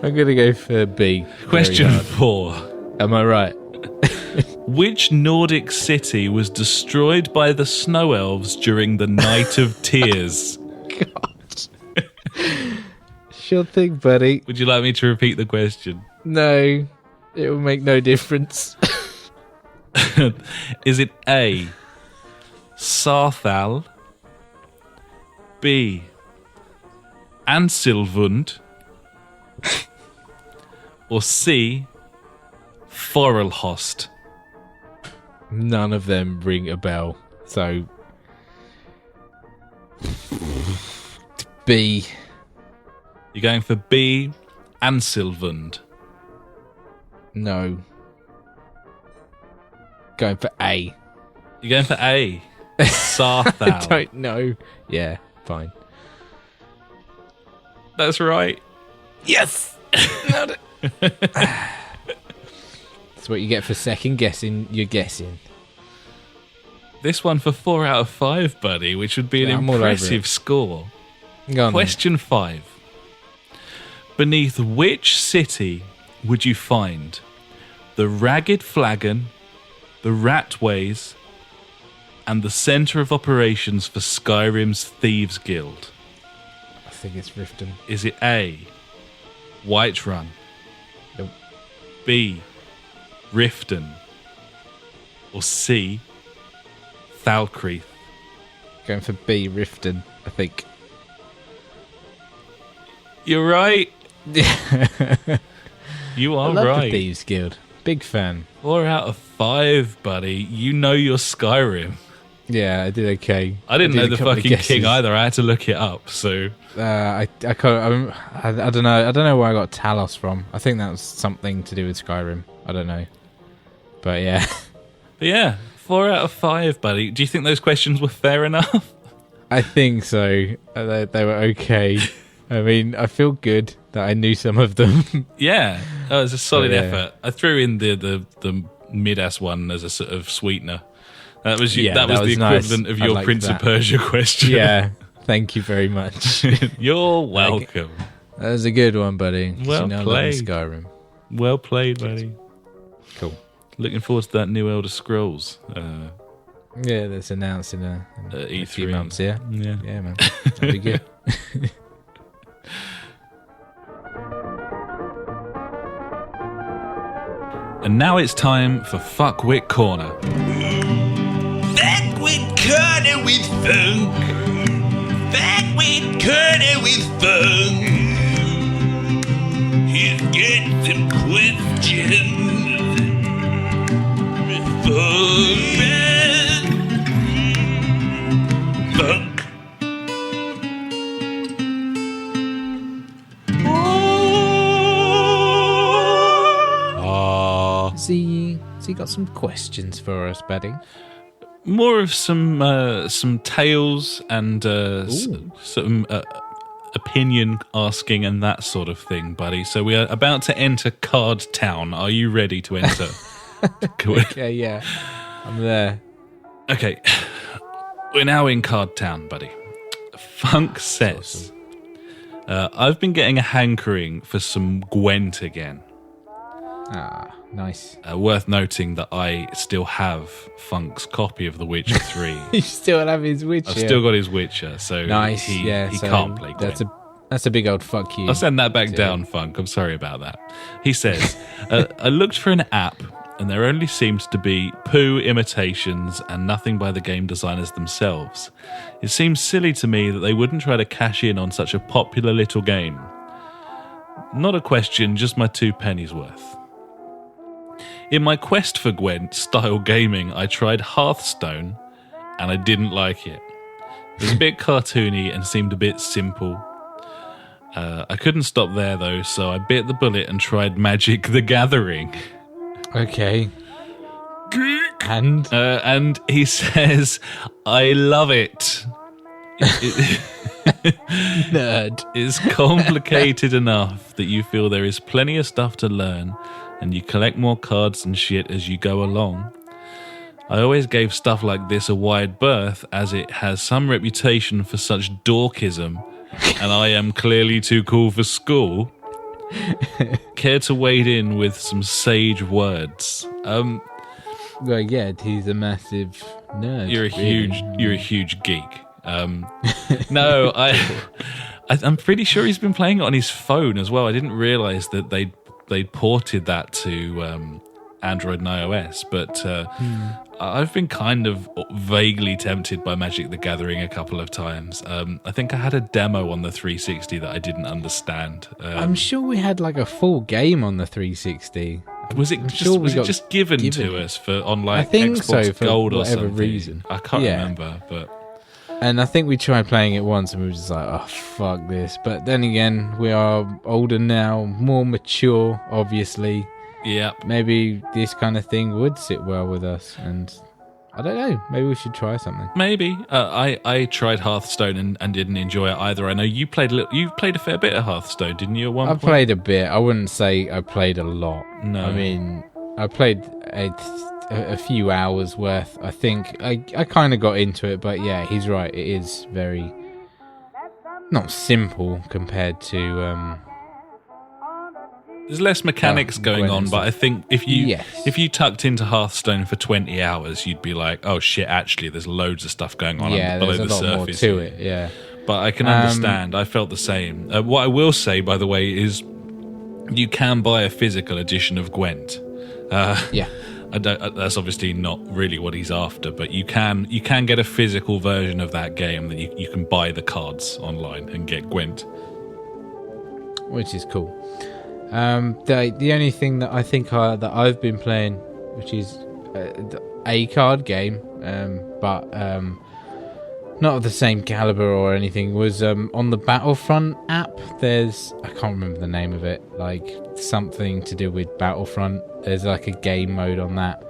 I'm going to go for B. Question 4. Am I right? Which Nordic city was destroyed by the Snow Elves during the Night of Tears? God. Sure thing, buddy. Would you like me to repeat the question? No, it will make no difference. Is it A, Sarthal, B, Ansilvund, or C, Forelhost? None of them ring a bell. So B. You're going for B and Sylvand. No. Going for A. You're going for A. Sarthal. I don't know. Yeah, fine. That's right. Yes! That's what you get for second guessing. You're guessing. This one for 4 out of 5, buddy, which would be an impressive score. Go on Question 5. Beneath which city would you find the Ragged Flagon, the Ratways, and the centre of operations for Skyrim's Thieves Guild? I think it's Riften. Is it A, Whiterun? Nope. B, Riften? Or C, Thalcreath? Going for B, Riften, I think. You're right. Yeah. You are I love right. the Thieves Guild. Big fan. 4 out of 5, buddy. You know your Skyrim. Yeah, I did okay. I didn't know a the couple of fucking guesses. king either. I had to look it up. So I can't. I don't know. I don't know where I got Talos from. I think that was something to do with Skyrim. I don't know. But yeah. But yeah, 4 out of 5, buddy. Do you think those questions were fair enough? I think so. They were okay. I mean, I feel good that I knew some of them. Yeah, that was a solid yeah. effort. I threw in the mid-ass one as a sort of sweetener. That was Yeah, that was the nice. equivalent of I your liked Prince that. of Persia question. Yeah. Thank you very much. You're welcome. That was a good one, buddy. Well You know I love played. Skyrim. Well played, buddy. Cool. Looking forward to that new Elder Scrolls. Yeah, that's announced in a E3. few months, yeah? Yeah. Yeah, man. That'd be good. And now it's time for Fuckwit Corner. Fuckwit Corner with Funk. Fuckwit Corner with Funk. He's got some questions. Funk. So you got some questions for us, buddy? More of some tales and some opinion asking and that sort of thing, buddy. So we are about to enter Card Town. Are you ready to enter? Okay, yeah. I'm there. Okay. We're now in Card Town, buddy. Funk says, I've been getting a hankering for some Gwent again. Ah, nice. Worth noting that I still have Funk's copy of The Witcher 3. You still have his Witcher? I've still got his Witcher, so nice. he So can't play Gwent. That's a big old fuck you. I'll send that back down, Funk. I'm sorry about that. He says, I looked for an app, and there only seems to be poo imitations and nothing by the game designers themselves. It seems silly to me that they wouldn't try to cash in on such a popular little game. Not a question, just my 2 pennies worth. In my quest for Gwent-style gaming, I tried Hearthstone, and I didn't like it. It was a bit cartoony and seemed a bit simple. I couldn't stop there, though, so I bit the bullet and tried Magic the Gathering. Okay. And he says, I love it. nerd. It's complicated enough that you feel there is plenty of stuff to learn, and you collect more cards and shit as you go along. I always gave stuff like this a wide berth, as it has some reputation for such dorkism, and I am clearly too cool for school. Care to wade in with some sage words? Well, yeah, he's a massive nerd. You're a huge geek. No, I'm pretty sure he's been playing it on his phone as well. I didn't realise that they'd ported that to Android and iOS, but I've been kind of vaguely tempted by Magic the Gathering a couple of times. I think I had a demo on the 360 that I didn't understand. I'm sure we had like a full game on the 360. Was it just given to us for on like I think Xbox so, for Gold or whatever something? reason. I can't remember, but and I think we tried playing it once and we were just like, oh fuck this. But then again, we are older now, more mature, obviously. Yeah, maybe this kind of thing would sit well with us, and I don't know. Maybe we should try something. Maybe. I tried Hearthstone and didn't enjoy it either. I know you played a fair bit of Hearthstone, didn't you? At one point? I played a bit. I wouldn't say I played a lot. No, I mean I played a few hours worth. I think I kind of got into it, but yeah, he's right. It is very not simple compared to. There's less mechanics going on, but I think if you tucked into Hearthstone for 20 hours, you'd be like, oh shit, actually, there's loads of stuff going on below the surface. Yeah, there's a lot more to it, yeah. But I can understand. I felt the same. What I will say, by the way, is you can buy a physical edition of Gwent. Yeah. That's obviously not really what he's after, but you can get a physical version of that game that you can buy the cards online and get Gwent. Which is cool. The only thing that I think that I've been playing, which is a card game, but not of the same caliber or anything, was on the Battlefront app. There's, I can't remember the name of it, like something to do with Battlefront. There's like a game mode on that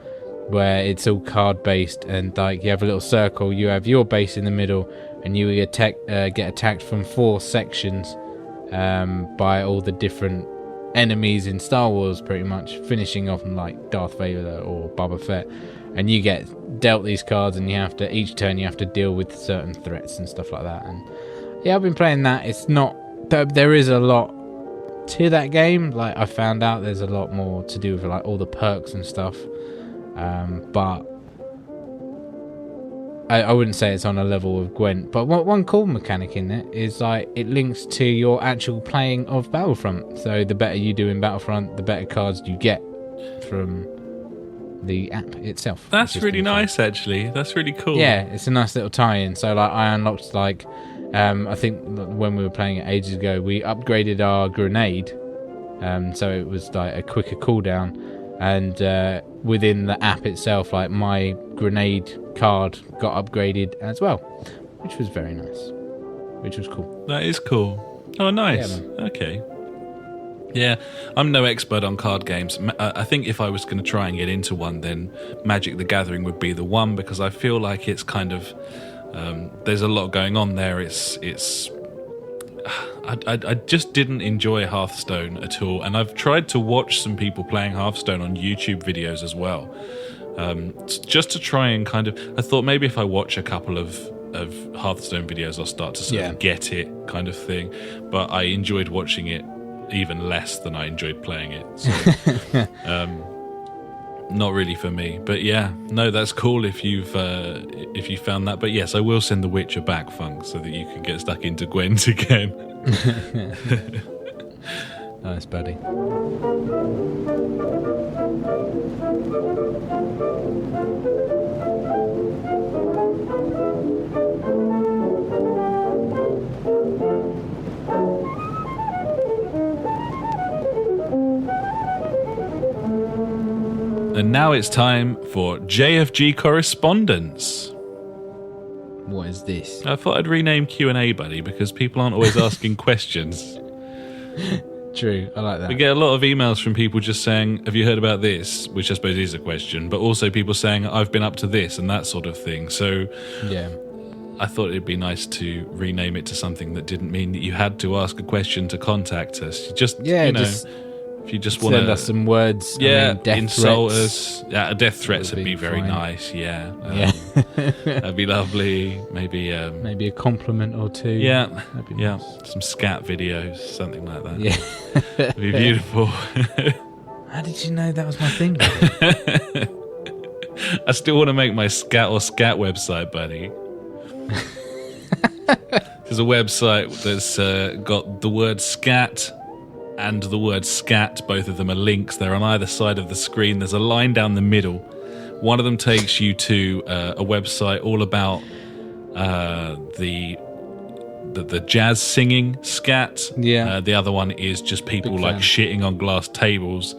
where it's all card based, and like you have a little circle, you have your base in the middle, and you get attacked from 4 sections by all the different enemies in Star Wars, pretty much, finishing off in like Darth Vader or Boba Fett, and you get dealt these cards, and each turn you have to deal with certain threats and stuff like that. And yeah, I've been playing that. It's not, there is a lot to that game. Like I found out there's a lot more to do with like all the perks and stuff, but I wouldn't say it's on a level of Gwent. But one cool mechanic in it is like it links to your actual playing of Battlefront. So the better you do in Battlefront, the better cards you get from the app itself. That's really nice, actually. That's really cool. Yeah, it's a nice little tie-in. So like I unlocked like I think when we were playing it ages ago, we upgraded our grenade, so it was like a quicker cooldown. And within the app itself, like my grenade card got upgraded as well, which was very nice, which was cool. That is cool. Oh, nice. Yeah, okay. Yeah, I'm no expert on card games. I think if I was going to try and get into one, then Magic the Gathering would be the one, because I feel like it's kind of there's a lot going on there. I just didn't enjoy Hearthstone at all, and I've tried to watch some people playing Hearthstone on YouTube videos as well, just to try and kind of, I thought maybe if I watch a couple of Hearthstone videos I'll start to sort of get it kind of thing, but I enjoyed watching it even less than I enjoyed playing it, so not really for me. But yeah, no, that's cool if you found that. But yes, I will send The Witcher back, Funk, so that you can get stuck into Gwent again. Nice, buddy. And now it's time for JfG correspondence. What is this? I thought I'd rename Q&A, buddy, because people aren't always asking questions. True, I like that. We get a lot of emails from people just saying, have you heard about this? Which I suppose is a question, but also people saying, I've been up to this and that sort of thing. So yeah, I thought it'd be nice to rename it to something that didn't mean that you had to ask a question to contact us. Just, if you just want to send us some words, death insult threats. us. Yeah, death threats would be very nice. Yeah, that'd be lovely. Maybe a compliment or two. Yeah, that'd be nice. Some scat videos, something like that. Yeah, it'd be beautiful. How did you know that was my thing? I still want to make my scat website, buddy. There's a website that's got the word scat and the word scat. Both of them are links. They're on either side of the screen. There's a line down the middle. One of them takes you to a website all about the jazz singing scat. Yeah. The other one is just people like shitting on glass tables.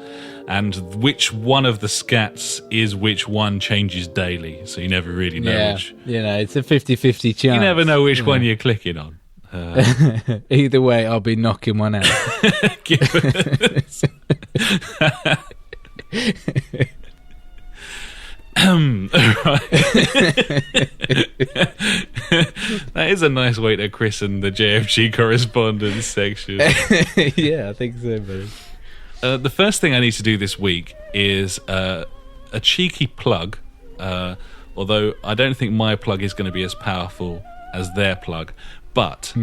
and which one of the scats is which one changes daily, so you never really know which. It's a 50-50 chance. You never know which one you're clicking on. Either way, I'll be knocking one out. That is a nice way to christen the JfG correspondence section. Yeah, I think so, buddy. The first thing I need to do this week is a cheeky plug, although I don't think my plug is going to be as powerful as their plug. But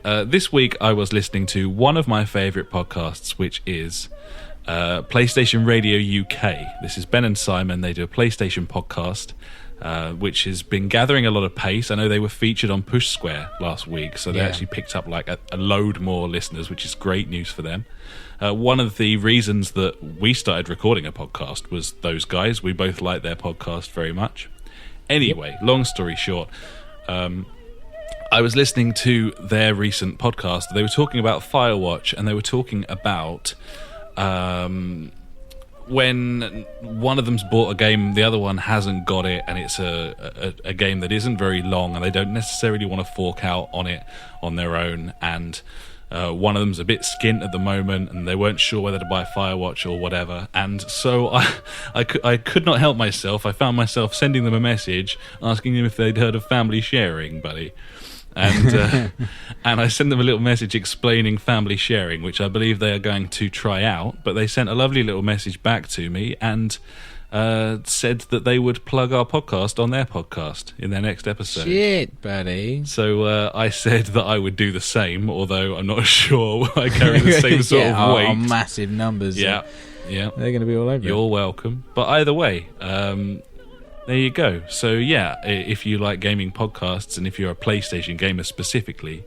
this week I was listening to one of my favourite podcasts, which is PlayStation Radio UK. This is Ben and Simon. They do a PlayStation podcast, which has been gathering a lot of pace. I know they were featured on Push Square last week, so they actually picked up like a load more listeners, which is great news for them. One of the reasons that we started recording a podcast was those guys. We both like their podcast very much. Anyway, long story short, I was listening to their recent podcast. They were talking about Firewatch, and they were talking about when one of them's bought a game, the other one hasn't got it, and it's a game that isn't very long, and they don't necessarily want to fork out on it on their own, and one of them's a bit skint at the moment, and they weren't sure whether to buy Firewatch or whatever, and so I could not help myself. I found myself sending them a message asking them if they'd heard of family sharing, buddy. And I sent them a little message explaining family sharing, which I believe they are going to try out. But they sent a lovely little message back to me and said that they would plug our podcast on their podcast in their next episode. Shit, buddy. So I said that I would do the same, although I'm not sure I carry the same sort of weight. Massive numbers. Yeah. They're going to be all over. You're welcome. But either way, there you go. So yeah, if you like gaming podcasts and if you're a PlayStation gamer specifically,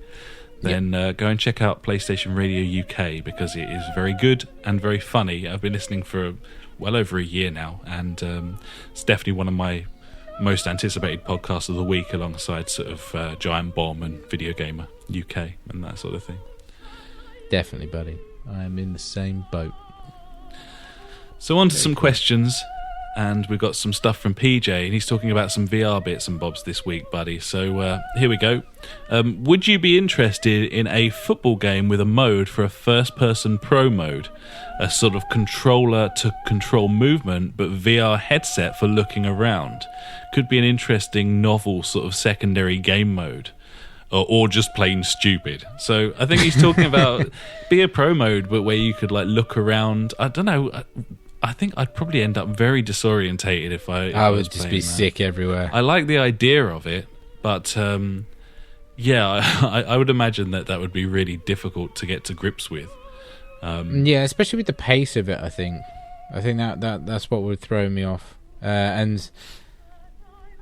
then go and check out PlayStation Radio UK, because it is very good and very funny. I've been listening for well over a year now, and it's definitely one of my most anticipated podcasts of the week, alongside sort of Giant Bomb and Video Gamer UK and that sort of thing. Definitely, buddy. I am in the same boat. So on to some questions. And we've got some stuff from PJ, and he's talking about some VR bits and bobs this week, buddy. So here we go. Would you be interested in a football game with a mode for a first-person pro mode? A sort of controller-to-control movement, but VR headset for looking around. Could be an interesting, novel sort of secondary game mode. Or just plain stupid. So I think he's talking about be a pro mode, but where you could like look around. I don't know. I think I'd probably end up very disorientated if I would just be sick everywhere. I like the idea of it, but I would imagine that would be really difficult to get to grips with. Especially with the pace of it. I think that's what would throw me off. And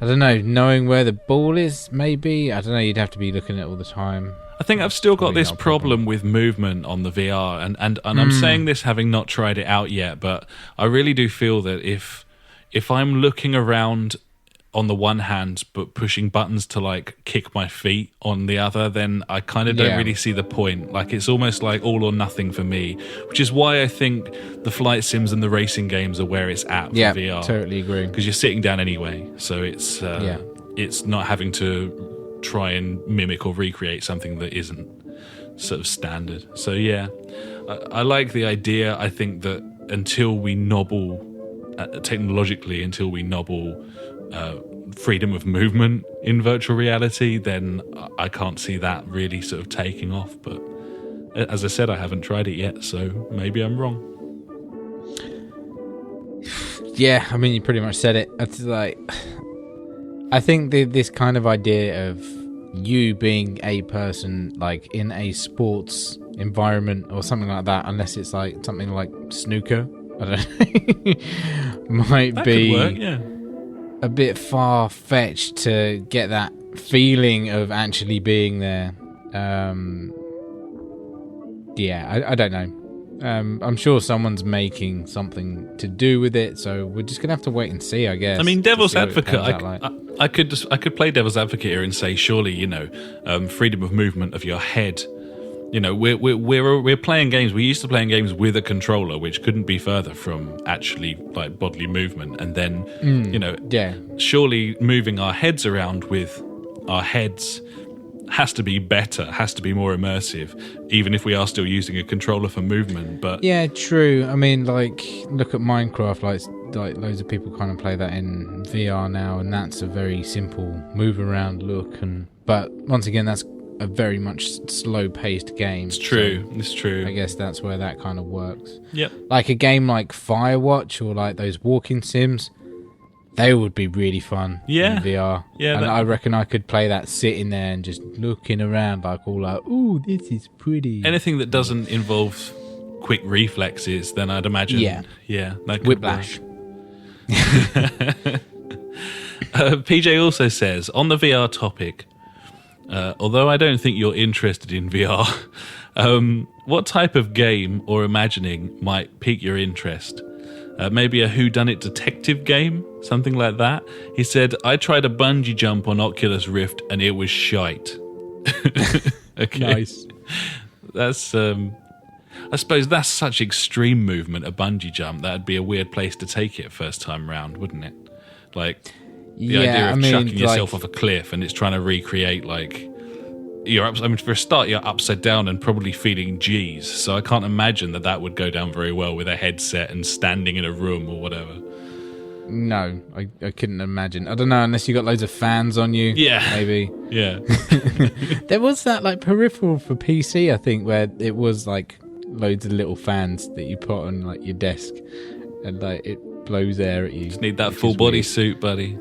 I don't know, knowing where the ball is, maybe. I don't know. You'd have to be looking at it all the time. I think I've still got this problem with movement on the VR, and I'm saying this having not tried it out yet, but I really do feel that if I'm looking around on the one hand but pushing buttons to like kick my feet on the other, then I kind of don't really see the point. Like it's almost like all or nothing for me, which is why I think the flight sims and the racing games are where it's at for VR. Totally agree. Because you're sitting down anyway, so it's not having to try and mimic or recreate something that isn't sort of standard. So yeah, I like the idea. I think that until we nobble technologically, freedom of movement in virtual reality, then I can't see that really sort of taking off. But as I said, I haven't tried it yet, so maybe I'm wrong. Yeah, I mean, you pretty much said it. It's like, I think this kind of idea of you being a person like in a sports environment or something like that, unless it's like something like snooker, I don't know, might that be could work, yeah. A bit far-fetched to get that feeling of actually being there. I don't know. I'm sure someone's making something to do with it, so we're just gonna have to wait and see, I guess. I mean, devil's advocate. I could play devil's advocate here and say, surely, freedom of movement of your head You know, we're playing games. We're used to playing games with a controller, which couldn't be further from actually like bodily movement. And then, you know, surely moving our heads around with our heads has to be better, has to be more immersive, even if we are still using a controller for movement. But yeah, true. I mean, like, look at Minecraft. Like loads of people kind of play that in VR now, and that's a very simple move around look. But once again, that's a very much slow-paced game. It's true. So it's true. I guess that's where that kind of works. Yep. Like a game like Firewatch or like those walking sims, they would be really fun in VR. Yeah. And I reckon I could play that sitting there and just looking around like all like, ooh, this is pretty. Anything that doesn't involve quick reflexes, then I'd imagine. Yeah, that could Whiplash. PJ also says, on the VR topic, although I don't think you're interested in VR, what type of game or imagining might pique your interest? Maybe a whodunit detective game, something like that. He said, I tried a bungee jump on Oculus Rift and it was shite. Okay. Nice. That's, I suppose that's such extreme movement, a bungee jump. That'd be a weird place to take it first time round, wouldn't it? Like, the idea of chucking yourself off a cliff and it's trying to recreate, like, for a start, you're upside down and probably feeling G's. So I can't imagine that would go down very well with a headset and standing in a room or whatever. No, I couldn't imagine. I don't know, unless you got loads of fans on you. Yeah. Maybe. Yeah. There was that, like, peripheral for PC, I think, where it was, like, loads of little fans that you put on, like, your desk. And, like, it blows air at you. Just need that full body suit, buddy.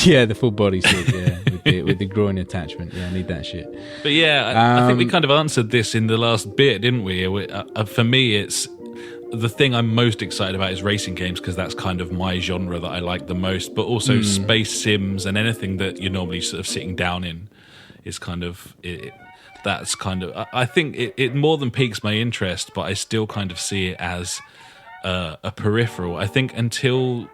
Yeah, the full body suit, yeah, with the groin attachment. Yeah, I need that shit. But yeah, I think we kind of answered this in the last bit, didn't we? For me, it's the thing I'm most excited about is racing games because that's kind of my genre that I like the most. But also space sims and anything that you're normally sort of sitting down in is kind of it. That's kind of I think it more than piques my interest, but I still kind of see it as a peripheral. I think until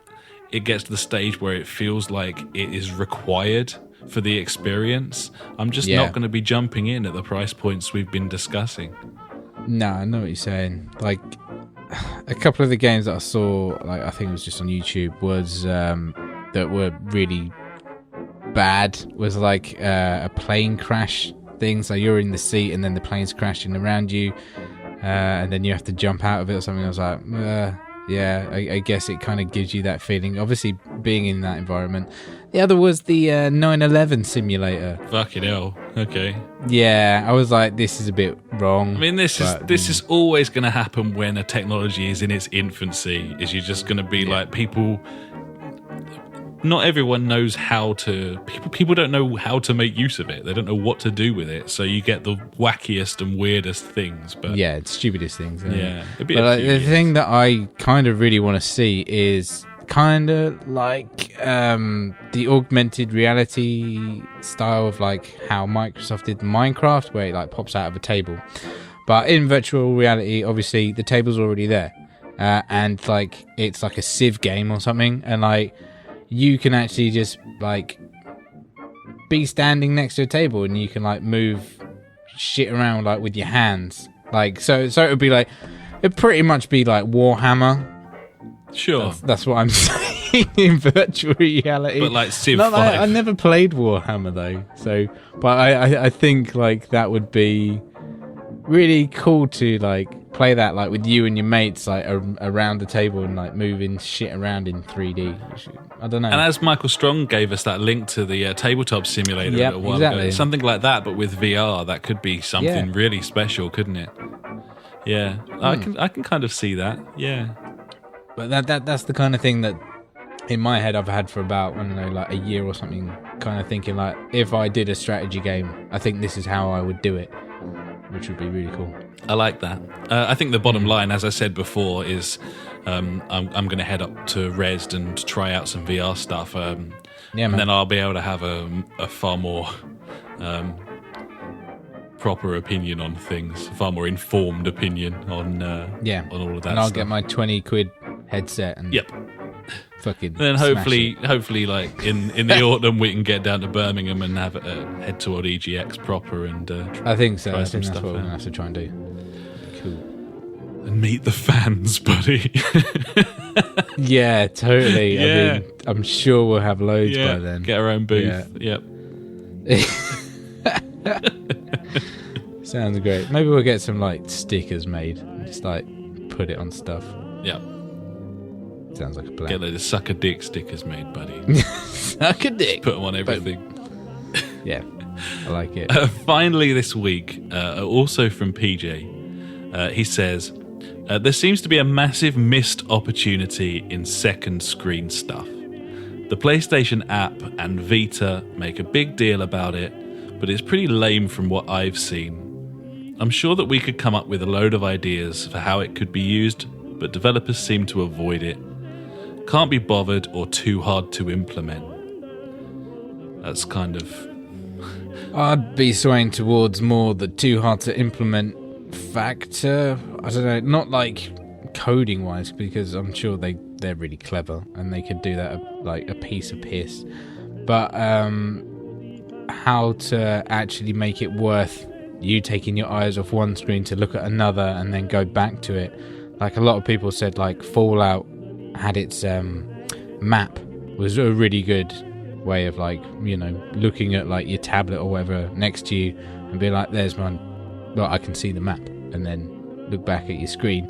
it gets to the stage where it feels like it is required for the experience, I'm just not going to be jumping in at the price points we've been discussing. No, I know what you're saying. Like, a couple of the games that I saw, like I think it was just on YouTube, was that were really bad. Was like a plane crash thing. So you're in the seat and then the plane's crashing around you, and then you have to jump out of it or something. I was like, yeah, I guess it kind of gives you that feeling, obviously, being in that environment. The other was the 9/11 simulator. Fucking hell. Okay. Yeah, I was like, this is a bit wrong. I mean, this is always going to happen when a technology is in its infancy, is you're just going to be like, people... Not everyone knows how to... People don't know how to make use of it. They don't know what to do with it. So you get the wackiest and weirdest things. But yeah, it's stupidest things. Yeah. But like, the thing that I kind of really want to see is kind of like the augmented reality style of like how Microsoft did Minecraft, where it like pops out of a table. But in virtual reality, obviously, the table's already there. And like it's like a Civ game or something. And like... you can actually just like be standing next to a table and you can like move shit around like with your hands, like so it would be like, it'd pretty much be like Warhammer. Sure, that's what I'm saying in virtual reality. But like Civ 5. I never played Warhammer though, so but I think like that would be really cool to like play that like with you and your mates like around the table and like moving shit around in 3D. I don't know. And as Michael Strong gave us that link to the tabletop simulator a while ago, something like that, but with VR, that could be something really special, couldn't it? Yeah, I can kind of see that. Yeah, but that's the kind of thing that in my head I've had for about, I don't know, like a year or something. Kind of thinking like, if I did a strategy game, I think this is how I would do it, which would be really cool. I like that. I think the bottom line, as I said before, is I'm going to head up to Rezzed and try out some VR stuff. And then I'll be able to have a far more proper opinion on things, a far more informed opinion on all of that. And I'll stuff. get my 20 quid headset. And yep. fucking. Then hopefully, like in the autumn, we can get down to Birmingham and have head toward EGX proper and. I think so. I think that's what we're gonna have to try and do. Cool. And meet the fans, buddy. Yeah, totally. Yeah. I mean, I'm sure we'll have loads by then. Get our own booth. Yeah. Yep. Sounds great. Maybe we'll get some like stickers made and just like put it on stuff. Yeah. Sounds like a plan. Get those suck a dick stickers made, buddy. Suck a dick. Put them on everything. Yeah, I like it. Finally, this week, also from PJ, he says, there seems to be a massive missed opportunity in second screen stuff. The PlayStation app and Vita make a big deal about it, but it's pretty lame from what I've seen. I'm sure that we could come up with a load of ideas for how it could be used, but developers seem to avoid it. Can't be bothered or too hard to implement. That's kind of... I'd be swaying towards more the too hard to implement factor. I don't know, not like coding wise, because I'm sure they're really clever and they could do that like a piece of piss. But how to actually make it worth you taking your eyes off one screen to look at another and then go back to it. Like a lot of people said, like Fallout had its map was a really good way of like, you know, looking at like your tablet or whatever next to you and be like, there's one, well, I can see the map, and then look back at your screen.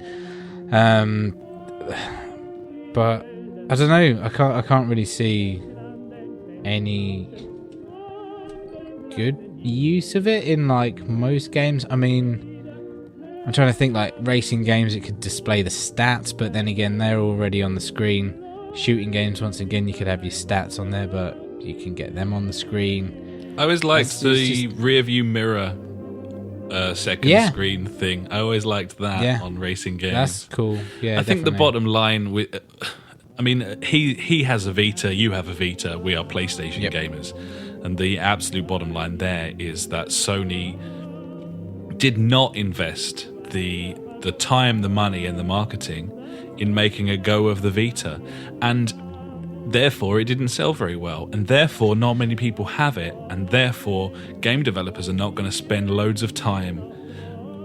But I don't know, I can't really see any good use of it in like most games. I mean, I'm trying to think, like racing games, it could display the stats, but then again, they're already on the screen. Shooting games, once again, you could have your stats on there, but you can get them on the screen. I always liked the rear view mirror second screen thing. I always liked that on racing games. That's cool. Yeah, I think the bottom line with, I mean, he has a Vita, you have a Vita, we are PlayStation gamers, and the absolute bottom line there is that Sony did not invest the time, the money, and the marketing in making a go of the Vita, and therefore it didn't sell very well, and therefore not many people have it, and therefore game developers are not going to spend loads of time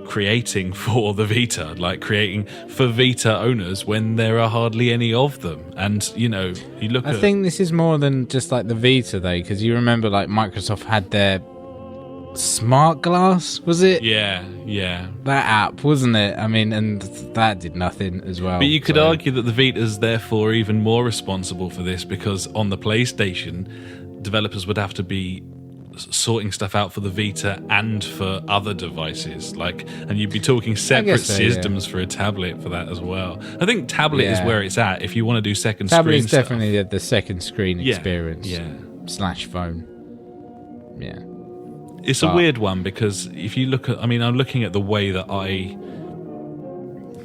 creating for the Vita, like creating for Vita owners when there are hardly any of them. And you know, you look I think this is more than just like the Vita though, because you remember like Microsoft had their Smart Glass, was it? Yeah. That app, wasn't it? I mean, and that did nothing as well. But you could argue that the Vita's therefore even more responsible for this, because on the PlayStation, developers would have to be sorting stuff out for the Vita and for other devices, like, and you'd be talking separate systems for a tablet for that as well. I think tablet is where it's at if you want to do second screen. Tablet is stuff. Definitely the second screen experience. / phone. Yeah. It's a weird one, because if you look at, I mean, I'm looking at the way that I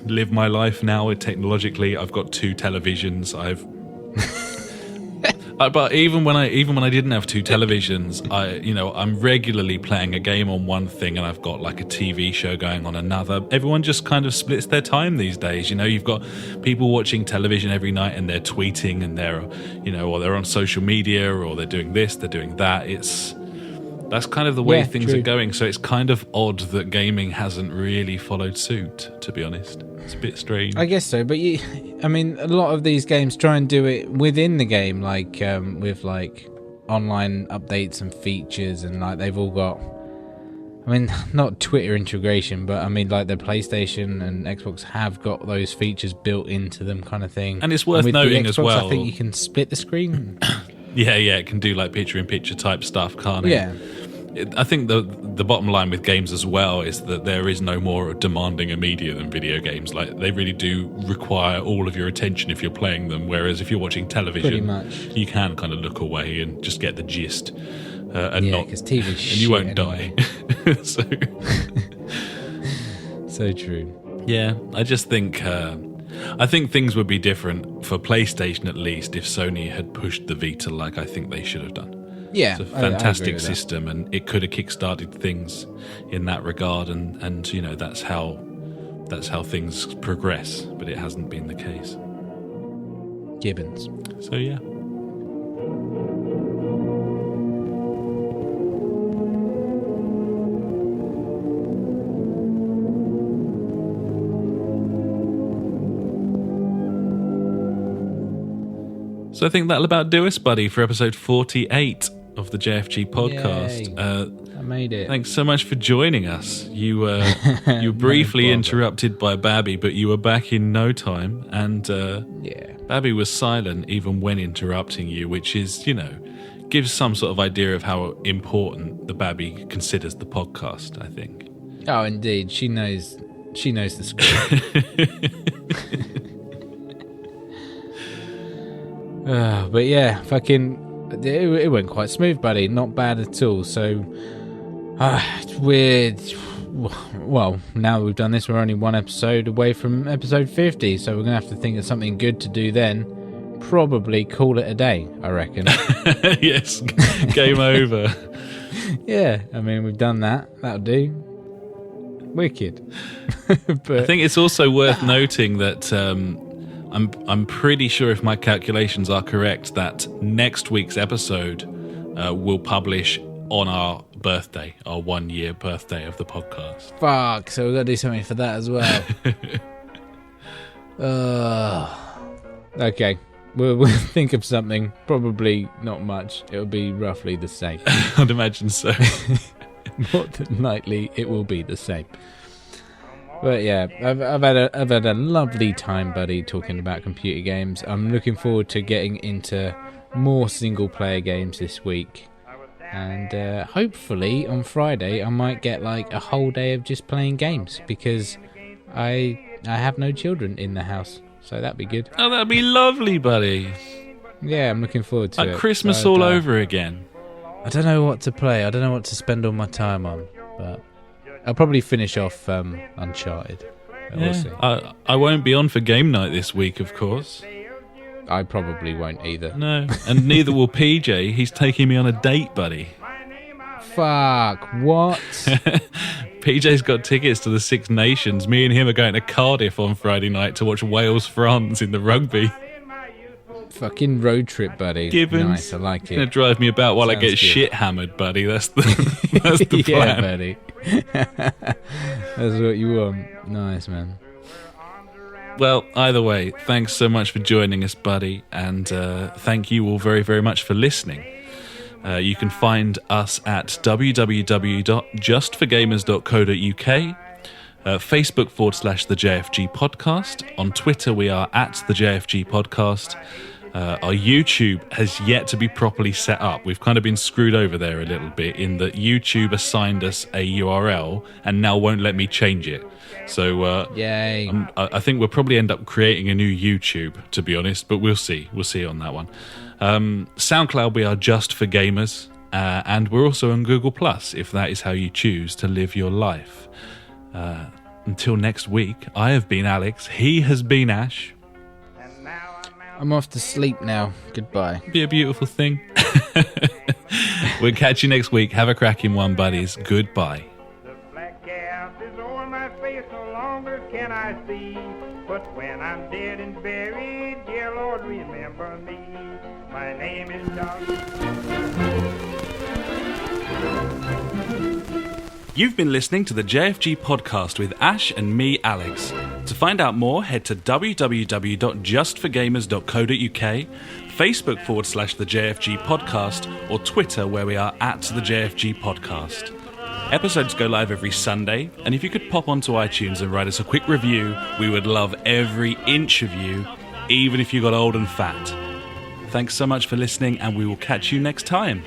live my life now technologically. I've got 2 televisions. But even when I didn't have 2 televisions, I'm regularly playing a game on one thing, and I've got like a TV show going on another. Everyone just kind of splits their time these days. You know, you've got people watching television every night, and they're tweeting, and they're, you know, or they're on social media, or they're doing this, they're doing that. That's kind of the way things are going. So it's kind of odd that gaming hasn't really followed suit, to be honest. It's a bit strange. I guess so, but a lot of these games try and do it within the game, like with like online updates and features, and like they've all got, I mean, not Twitter integration, but I mean, like the PlayStation and Xbox have got those features built into them, kind of thing. And it's worth noting Xbox, as well, I think you can split the screen. Yeah, it can do like picture-in-picture type stuff, can't it? Yeah. I think the bottom line with games as well is that there is no more demanding a media than video games. Like, they really do require all of your attention if you're playing them, whereas if you're watching television, pretty much, you can kind of look away and just get the gist, and not, because TV and you won't anyway. die. So true. Yeah, I just think I think things would be different for PlayStation, at least, if Sony had pushed the Vita like I think they should have done. Yeah, it's a fantastic system, and it could have kickstarted things in that regard, and you know, that's how things progress, but it hasn't been the case. Gibbons. So yeah. So I think that'll about do us, buddy, for episode 48 of the JfG podcast. I made it. Thanks so much for joining us. You were briefly interrupted by Babby, but you were back in no time. And Babby was silent even when interrupting you, which is, gives some sort of idea of how important the Babby considers the podcast, I think. Oh, indeed. She knows the script. But yeah, it went quite smooth, buddy. Not bad at all. So, now we've done this, we're only one episode away from episode 50, so we're going to have to think of something good to do then. Probably call it a day, I reckon. Yes, game over. Yeah, I mean, we've done that. That'll do. Wicked. But I think it's also worth noting that... I'm pretty sure, if my calculations are correct, that next week's episode will publish on our birthday, our 1-year birthday of the podcast. Fuck, so we've got to do something for that as well. Okay, we'll think of something. Probably not much. It'll be roughly the same. I'd imagine so. More than likely, it will be the same. But yeah, I've had a lovely time, buddy, talking about computer games. I'm looking forward to getting into more single player games this week, and hopefully on Friday I might get like a whole day of just playing games, because I have no children in the house, so that'd be good. Oh, that'd be lovely, buddy. Yeah, I'm looking forward to it. Like Christmas all over again. I don't know what to play. I don't know what to spend all my time on, but I'll probably finish off Uncharted. We'll see. I won't be on for game night this week, of course. I probably won't either. No, and neither will PJ. He's taking me on a date, buddy. Fuck, what? PJ's got tickets to the Six Nations. Me and him are going to Cardiff on Friday night to watch Wales-France in the rugby. Fucking road trip, buddy. Gibbons. Nice, I like it. Gonna drive me about while I get shit hammered, buddy. That's the plan. Yeah, buddy. That's what you want. Nice, man. Well, either way, thanks so much for joining us, buddy, and thank you all very, very much for listening. You can find us at www.justforgamers.co.uk, Facebook /the JfG podcast. On Twitter, we are at the JfG podcast. Our YouTube has yet to be properly set up. We've kind of been screwed over there a little bit in that YouTube assigned us a URL and now won't let me change it. So yay. I think we'll probably end up creating a new YouTube, to be honest, but we'll see. We'll see on that one. SoundCloud, we are Just for Gamers, and we're also on Google+, if that is how you choose to live your life. Until next week, I have been Alex. He has been Ash. I'm off to sleep now. Goodbye. Be a beautiful thing. We'll catch you next week. Have a cracking one, buddies. Goodbye. The black cap is over my face, no longer can I see. But when I'm dead and buried, dear Lord, remember me. My name is Doug. You've been listening to the JfG podcast with Ash and me, Alex. To find out more, head to www.justforgamers.co.uk, Facebook /the JfG podcast, or Twitter, where we are at the JfG podcast. Episodes go live every Sunday, and if you could pop onto iTunes and write us a quick review, we would love every inch of you, even if you got old and fat. Thanks so much for listening, and we will catch you next time.